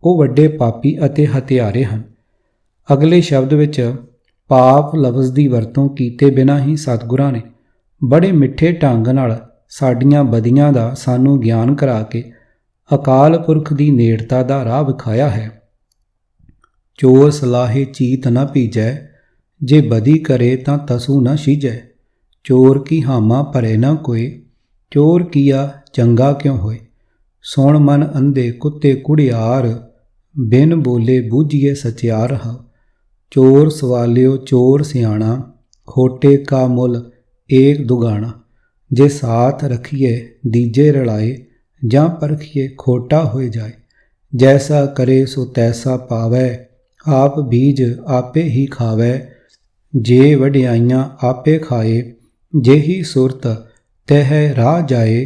A: ਉਹ ਵੱਡੇ ਪਾਪੀ ਅਤੇ ਹਤਿਆਰੇ ਹਨ। ਅਗਲੇ ਸ਼ਬਦ ਵਿੱਚ ਪਾਪ ਲਫ਼ਜ਼ ਦੀ ਵਰਤੋਂ ਕੀਤੇ ਬਿਨਾਂ ਹੀ ਸਤਿਗੁਰਾਂ ਨੇ ਬੜੇ ਮਿੱਠੇ ਢੰਗ ਨਾਲ ਸਾਡੀਆਂ ਬਦੀਆਂ ਦਾ ਸਾਨੂੰ ਗਿਆਨ ਕਰਾ ਕੇ ਅਕਾਲ ਪੁਰਖ ਦੀ ਨੇੜਤਾ ਦਾ ਰਾਹ ਵਿਖਾਇਆ ਹੈ। ਚੋਰ ਸਲਾਹੇ ਚੀਤ ਨਾ ਭੀਜੈ, ਜੇ ਬਦੀ ਕਰੇ ਤਾਂ ਤਸੂ ਨਾ ਸੀਜੈ। ਚੋਰ ਕੀ ਹਾਮਾ ਭਰੇ ਨਾ ਕੋਏ, ਚੋਰ ਕੀਆ ਚੰਗਾ ਕਿਉ ਹੋਏ। ਸੁਣ ਮਨ ਅੰਧੇ ਕੁੱਤੇ ਕੁੜਿਆਰ, ਬਿਨ ਬੋਲੇ ਬੂਝੀਏ ਸਚਿਆਰ। ਰਹਾ। ਚੋਰ ਸਵਾਲਿਓ ਚੋਰ ਸਿਆਣਾ, ਖੋਟੇ ਕਾ ਮੁੱਲ ਏਕ ਦੁਗਾਣਾ। ਜੇ ਸਾਥ ਰਖੀਏ ਦੀਜੇ ਰਲਾਏ, ਜਾਂ ਪਰਖੀਏ ਖੋਟਾ ਹੋਏ ਜਾਏ। ਜੈਸਾ ਕਰੇ ਸੋ ਤੈਸਾ ਪਾਵੈ, ਆਪ ਬੀਜ ਆਪੇ ਹੀ ਖਾਵੈ। ਜੇ ਵਡਿਆਈਆਂ ਆਪੇ ਖਾਏ, ਜਿਹੀ ਸੁਰਤ ਤਹਿ ਰਾਹ ਜਾਏ।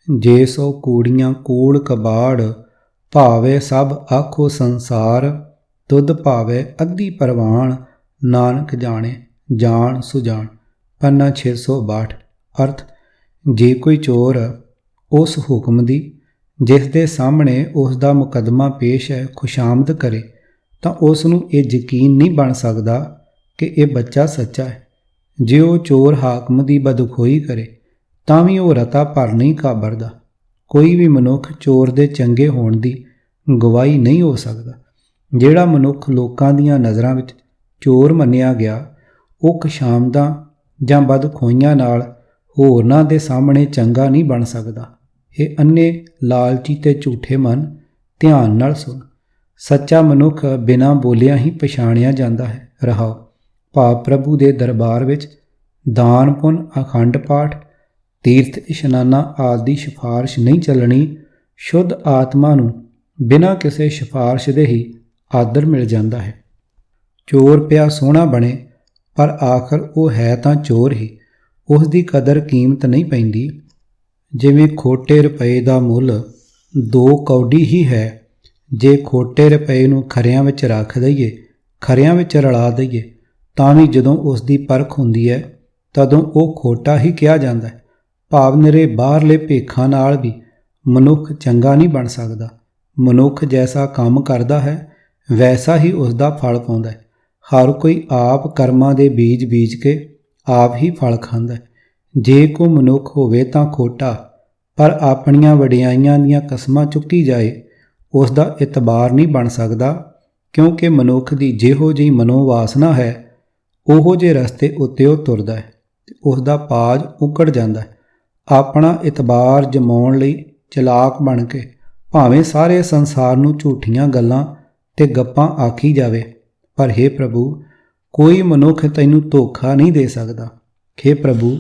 A: ਜੇ ਸੋ ਕੂੜੀਆਂ ਕੂੜ ਕਬਾੜ, ਭਾਵੇ ਸਭ ਆਖੋ ਸੰਸਾਰ। ਤੁਧ ਭਾਵੇ ਅੱਧੀ ਪਰਵਾਨ, ਨਾਨਕ ਜਾਣੇ ਜਾਣ ਸੁਜਾਨ। ਪੰਨਾ 662। ਅਰਥ: ਜੇ ਕੋਈ ਚੋਰ ਉਸ ਹੁਕਮ ਦੀ, ਜਿਸ ਦੇ ਸਾਹਮਣੇ ਉਸ ਦਾ ਮੁਕੱਦਮਾ ਪੇਸ਼ ਹੈ, ਖੁਸ਼ਾਮਦ ਕਰੇ, ਤਾਂ ਉਸ ਨੂੰ ਇਹ ਯਕੀਨ ਨਹੀਂ ਬਣ ਸਕਦਾ ਕਿ ਇਹ ਬੱਚਾ ਸੱਚਾ ਹੈ। ਜੇ ਉਹ ਚੋਰ ਹਾਕਮ ਦੀ ਬਦਖੋਈ ਕਰੇ, ਤਾਂ ਵੀ ਉਹ ਰਤਾ ਭਰ ਨਹੀਂ ਕਾਬਰਦਾ। ਕੋਈ ਵੀ ਮਨੁੱਖ ਚੋਰ ਦੇ ਚੰਗੇ ਹੋਣ ਦੀ ਗਵਾਹੀ ਨਹੀਂ ਹੋ ਸਕਦਾ। ਜਿਹੜਾ ਮਨੁੱਖ ਲੋਕਾਂ ਦੀਆਂ ਨਜ਼ਰਾਂ ਵਿੱਚ ਚੋਰ ਮੰਨਿਆ ਗਿਆ, ਉਹ ਖੁਸ਼ਾਮਦਾਂ ਜਾਂ ਬਦਖੋਈਆਂ ਨਾਲ ਹੋਰਨਾਂ ਦੇ ਸਾਹਮਣੇ ਚੰਗਾ ਨਹੀਂ ਬਣ ਸਕਦਾ। ਇਹ ਅੰਨੇ, ਲਾਲਚੀ ਤੇ ਝੂਠੇ ਮਨ, ਧਿਆਨ ਨਾਲ ਸੁਣ। ਸੱਚਾ ਮਨੁੱਖ ਬਿਨਾਂ ਬੋਲਿਆਂ ਹੀ ਪਛਾਣਿਆ ਜਾਂਦਾ ਹੈ। ਰਹਾਓ। ਭਾਵ ਪ੍ਰਭੂ ਦੇ ਦਰਬਾਰ ਵਿੱਚ ਦਾਨ ਪੁੰਨ, ਅਖੰਡ ਪਾਠ, ਤੀਰਥ ਇਸ਼ਨਾਨਾਂ ਆਦਿ ਦੀ ਸਿਫਾਰਿਸ਼ ਨਹੀਂ ਚੱਲਣੀ। ਸ਼ੁੱਧ ਆਤਮਾ ਨੂੰ ਬਿਨਾਂ ਕਿਸੇ ਸਿਫਾਰਿਸ਼ ਦੇ ਹੀ ਆਦਰ ਮਿਲ ਜਾਂਦਾ ਹੈ। ਚੋਰ ਪਿਆ ਸੋਹਣਾ ਬਣੇ, ਪਰ ਆਖਰ ਉਹ ਹੈ ਤਾਂ ਚੋਰ ਹੀ। ਉਸ ਦੀ ਕਦਰ ਕੀਮਤ ਨਹੀਂ ਪੈਂਦੀ। ਜਿਵੇਂ ਖੋਟੇ ਰੁਪਏ ਦਾ ਮੁੱਲ 2 ਕੌਡੀ ਹੀ ਹੈ, ਜੇ ਖੋਟੇ ਰੁਪਏ ਨੂੰ ਖਰਿਆਂ ਵਿੱਚ ਰੱਖ ਦਈਏ, ਖਰਿਆਂ ਵਿੱਚ ਰਲਾ ਦਈਏ, ਤਾਂ ਵੀ ਜਦੋਂ ਉਸ ਦੀ ਪਰਖ ਹੁੰਦੀ ਹੈ ਤਦੋਂ ਉਹ ਖੋਟਾ ਹੀ ਕਿਹਾ ਜਾਂਦਾ ਹੈ। ਭਾਵ ਨਿਰੇ ਬਾਹਰਲੇ ਭੇਖਾਂ ਨਾਲ ਵੀ ਮਨੁੱਖ ਚੰਗਾ ਨਹੀਂ ਬਣ ਸਕਦਾ। ਮਨੁੱਖ ਜੈਸਾ ਕੰਮ ਕਰਦਾ ਹੈ ਵੈਸਾ ਹੀ ਉਸ ਦਾ ਫਲ ਪਾਉਂਦਾ ਹੈ। ਹਰ ਕੋਈ ਆਪ ਕਰਮਾਂ ਦੇ ਬੀਜ ਬੀਜ ਕੇ ਆਪ ਹੀ ਫਲ ਖਾਂਦਾ ਹੈ। ਜੇ ਕੋਈ ਮਨੁੱਖ ਹੋਵੇ ਤਾਂ ਖੋਟਾ, ਪਰ ਆਪਣੀਆਂ ਵਡਿਆਈਆਂ ਦੀਆਂ ਕਸਮਾਂ ਚੁੱਕੀ ਜਾਏ, ਉਸ ਦਾ ਇਤਬਾਰ ਨਹੀਂ ਬਣ ਸਕਦਾ, ਕਿਉਂਕਿ ਮਨੁੱਖ ਦੀ ਜਿਹੋ ਜਿਹੀ ਮਨੋਵਾਸਨਾ ਹੈ ਉਹੋ ਜਿਹੇ ਰਸਤੇ ਉੱਤੇ ਉਹ ਤੁਰਦਾ ਹੈ ਤੇ ਉਸ ਦਾ ਪਾਜ ਉਕੜ ਜਾਂਦਾ ਹੈ। ਆਪਣਾ ਇਤਬਾਰ ਜਮਾਉਣ ਲਈ ਚਲਾਕ ਬਣ ਕੇ ਭਾਵੇਂ ਸਾਰੇ ਸੰਸਾਰ ਨੂੰ ਝੂਠੀਆਂ ਗੱਲਾਂ ਤੇ ਗੱਪਾਂ ਆਖੀ ਜਾਵੇ, ਪਰ ਹੇ ਪ੍ਰਭੂ, ਕੋਈ ਮਨੁੱਖ ਤੈਨੂੰ ਧੋਖਾ ਨਹੀਂ ਦੇ ਸਕਦਾ। ਹੇ ਪ੍ਰਭੂ,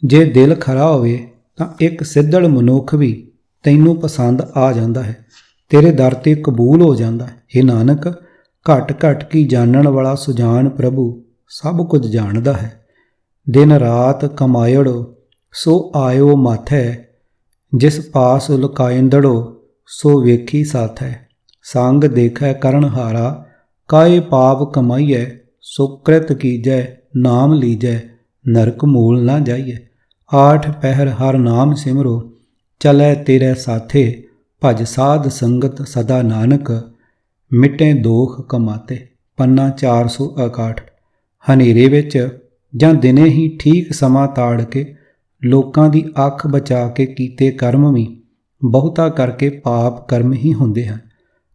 A: ਜੇ ਦਿਲ ਖਰਾ ਹੋਵੇ ਤਾਂ ਇੱਕ ਸਿੱਧੜ ਮਨੁੱਖ ਵੀ ਤੈਨੂੰ ਪਸੰਦ ਆ ਜਾਂਦਾ ਹੈ, ਤੇਰੇ ਦਰ ਤੇ ਕਬੂਲ ਹੋ ਜਾਂਦਾ ਹੈ। ਹੇ ਨਾਨਕ, ਘਟ ਘਟ ਕੀ ਜਾਣਨ ਵਾਲਾ ਸੁਜਾਨ ਪ੍ਰਭੂ ਸਭ ਕੁਝ ਜਾਣਦਾ ਹੈ। ਦਿਨ ਰਾਤ ਕਮਾਇੜੋ ਸੋ ਆਇਓ ਮਾਥੈ, ਜਿਸ ਪਾਸ ਲੁਕਾਇੰਦੜੋ ਸੋ ਵੇਖੀ ਸਾਥੈ। ਸੰਗ ਦੇਖੈ ਕਰਨ ਹਾਰਾ, ਕਾਏ ਪਾਪ ਕਮਾਈਐ, ਸੁਕ੍ਰਿਤ ਕੀਜੈ ਨਾਮ ਲੀਜੈ, ਨਰਕ ਮੂਲ ਨਾ ਜਾਈਐ। ਆਠ ਪਹਿਰ ਹਰ ਨਾਮ ਸਿਮਰੋ, ਚਲੈ ਤੇਰੇ ਸਾਥੇ, ਭਜ ਸਾਧ ਸੰਗਤ ਸਦਾ ਨਾਨਕ, ਮਿਟੇ ਦੋਖ ਕਮਾਤੇ। ਪੰਨਾ 461। ਹਨੇਰੇ ਵਿੱਚ ਜਾਂ ਦਿਨੇ ਹੀ ਠੀਕ ਸਮਾਂ ਤਾੜ ਕੇ ਲੋਕਾਂ ਦੀ ਅੱਖ ਬਚਾ ਕੇ ਕੀਤੇ ਕਰਮ ਵੀ ਬਹੁਤਾ ਕਰਕੇ ਪਾਪ ਕਰਮ ਹੀ ਹੁੰਦੇ ਹਨ।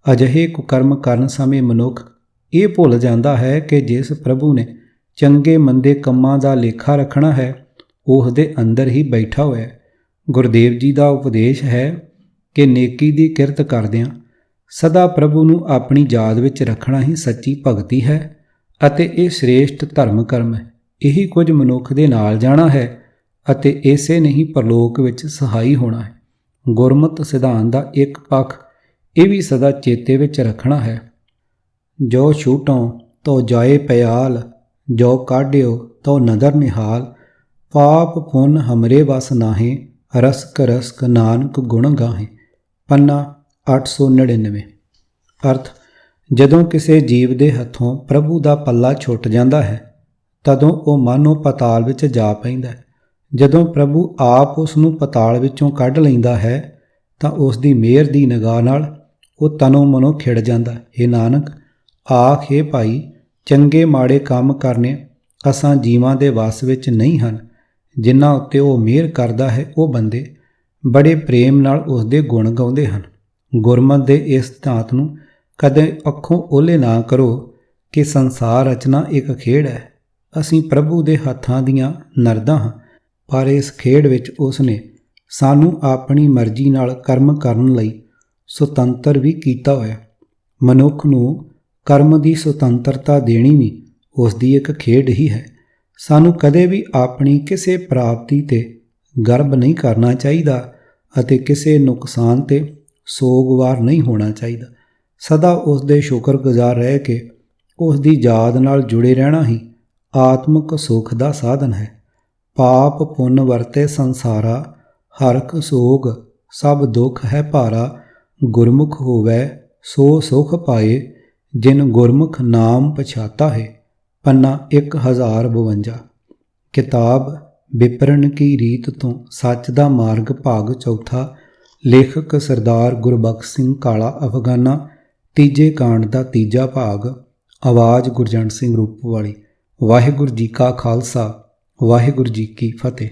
A: ਅਜਿਹੇ ਕੁਕਰਮ ਕਰਨ ਸਮੇਂ ਮਨੁੱਖ ਇਹ ਭੁੱਲ ਜਾਂਦਾ ਹੈ ਕਿ ਜਿਸ ਪ੍ਰਭੂ ਨੇ ਚੰਗੇ ਮੰਦੇ ਕੰਮਾਂ ਦਾ ਲੇਖਾ ਰੱਖਣਾ ਹੈ ਉਸ ਦੇ ਅੰਦਰ ਹੀ ਬੈਠਾ ਹੋਇਆ ਹੈ। ਗੁਰਦੇਵ ਜੀ ਦਾ ਉਪਦੇਸ਼ ਹੈ ਕਿ ਨੇਕੀ ਦੀ ਕਿਰਤ ਕਰਦਿਆਂ ਸਦਾ ਪ੍ਰਭੂ ਨੂੰ ਆਪਣੀ ਯਾਦ ਵਿੱਚ ਰੱਖਣਾ ਹੀ ਸੱਚੀ ਭਗਤੀ ਹੈ ਅਤੇ ਇਹ ਸ੍ਰੇਸ਼ਟ ਧਰਮ ਕਰਮ ਹੈ। ਇਹੀ ਕੁਝ ਮਨੁੱਖ ਦੇ ਨਾਲ ਜਾਣਾ ਹੈ ਅਤੇ ਇਸੇ ਨਹੀਂ ਪਰਲੋਕ ਵਿੱਚ ਸਹਾਈ ਹੋਣਾ ਹੈ। ਗੁਰਮਤਿ ਸਿਧਾਂਤ ਦਾ ਇੱਕ ਪੱਖ ਇਹ ਵੀ ਸਦਾ ਚੇਤੇ ਵਿੱਚ ਰੱਖਣਾ ਹੈ, ਜੋ ਛੂਟੋਂ ਤੋ ਜਾਏ ਪਿਆਲ, ਜੋ ਕਾਢਿਓ ਤੋ ਨਦਰ ਨਿਹਾਲ, ਪਾਪ ਪੁੰਨ ਹਮਰੇ ਵਸ ਨਾਹੇ, ਰਸਕ ਰਸਕ ਨਾਨਕ ਗੁਣ ਗਾਹੇ। ਪੰਨਾ 899। ਅਰਥ, ਜਦੋਂ ਕਿਸੇ ਜੀਵ ਦੇ ਹੱਥੋਂ ਪ੍ਰਭੂ ਦਾ ਪੱਲਾ ਛੁੱਟ ਜਾਂਦਾ ਹੈ ਤਦੋਂ ਉਹ ਮਾਨੋ ਪਤਾਲ ਵਿੱਚ ਜਾ ਪੈਂਦਾ ਹੈ। ਜਦੋਂ ਪ੍ਰਭੂ ਆਪ ਉਸ ਨੂੰ ਪਤਾਲ ਵਿੱਚੋਂ ਕੱਢ ਲੈਂਦਾ ਹੈ ਤਾਂ ਉਸ ਦੀ ਮਿਹਰ ਦੀ ਨਿਗਾਹ ਨਾਲ ਉਹ ਤਨੋਂ ਮਨੋਂ ਖਿੜ ਜਾਂਦਾ। ਹੇ ਨਾਨਕ, ਆਖ ਹੇ ਭਾਈ, ਚੰਗੇ ਮਾੜੇ ਕੰਮ ਕਰਨੇ ਅਸਾਂ ਜੀਵਾਂ ਦੇ ਵੱਸ ਵਿੱਚ ਨਹੀਂ ਹਨ। ਜਿਨ੍ਹਾਂ ਉੱਤੇ ਉਹ ਮਿਹਰ ਕਰਦਾ ਹੈ ਉਹ ਬੰਦੇ ਬੜੇ ਪ੍ਰੇਮ ਨਾਲ ਉਸ ਦੇ ਗੁਣ ਗਾਉਂਦੇ ਹਨ। ਗੁਰਮਤਿ ਦੇ ਇਸ ਸਿਧਾਂਤ ਨੂੰ ਕਦੇ ਅੱਖੋਂ ਓਹਲੇ ਨਾ ਕਰੋ ਕਿ ਸੰਸਾਰ ਰਚਨਾ ਇੱਕ ਖੇਡ ਹੈ। ਅਸੀਂ ਪ੍ਰਭੂ ਦੇ ਹੱਥਾਂ ਦੀਆਂ ਨਰਦਾਂ ਹਾਂ, ਪਰ ਇਸ ਖੇਡ ਵਿੱਚ ਉਸ ਨੇ ਸਾਨੂੰ ਆਪਣੀ ਮਰਜ਼ੀ ਨਾਲ ਕਰਮ ਕਰਨ ਲਈ ਸੁਤੰਤਰ ਵੀ ਕੀਤਾ ਹੋਇਆ। ਮਨੁੱਖ ਨੂੰ ਕਰਮ ਦੀ ਸੁਤੰਤਰਤਾ ਦੇਣੀ ਵੀ ਉਸ ਦੀ ਇੱਕ ਖੇਡ ਹੀ ਹੈ। ਸਾਨੂੰ ਕਦੇ ਵੀ ਆਪਣੀ ਕਿਸੇ ਪ੍ਰਾਪਤੀ 'ਤੇ ਗਰਬ ਨਹੀਂ ਕਰਨਾ ਚਾਹੀਦਾ ਅਤੇ ਕਿਸੇ ਨੁਕਸਾਨ 'ਤੇ ਸੋਗਵਾਰ ਨਹੀਂ ਹੋਣਾ ਚਾਹੀਦਾ। ਸਦਾ ਉਸ ਦੇ ਸ਼ੁਕਰਗੁਜ਼ਾਰ ਰਹਿ ਕੇ ਉਸ ਦੀ ਯਾਦ ਨਾਲ ਜੁੜੇ ਰਹਿਣਾ ਹੀ ਆਤਮਿਕ ਸੁੱਖ ਦਾ ਸਾਧਨ ਹੈ। ਪਾਪ ਪੁੰਨ ਵਰਤੇ ਸੰਸਾਰਾ, ਹਰਖ ਸੋਗ ਸਭ ਦੁੱਖ ਹੈ ਭਾਰਾ, ਗੁਰਮੁਖ ਹੋਵੈ ਸੋ ਸੁਖ ਪਾਏ, ਜਿਨ ਗੁਰਮੁਖ ਨਾਮ ਪਛਾਤਾ ਹੈ। ਪੰਨਾ 1052। ਕਿਤਾਬ ਵਿਪਰਨ ਕੀ ਰੀਤ ਤੋਂ ਸੱਚ ਦਾ ਮਾਰਗ ਭਾਗ ਚੌਥਾ। ਲੇਖਕ ਸਰਦਾਰ ਗੁਰਬਖਸ਼ ਸਿੰਘ ਕਾਲਾ ਅਫਗਾਨਾ। ਤੀਜੇ ਕਾਂਡ ਦਾ ਤੀਜਾ ਭਾਗ। ਆਵਾਜ਼ ਗੁਰਜੰਟ ਸਿੰਘ ਰੂਪਵਾਲੀ। ਵਾਹਿਗੁਰੂ ਜੀ ਕਾ ਖਾਲਸਾ, ਵਾਹਿਗੁਰੂ ਜੀ ਕੀ ਫਤਿਹ।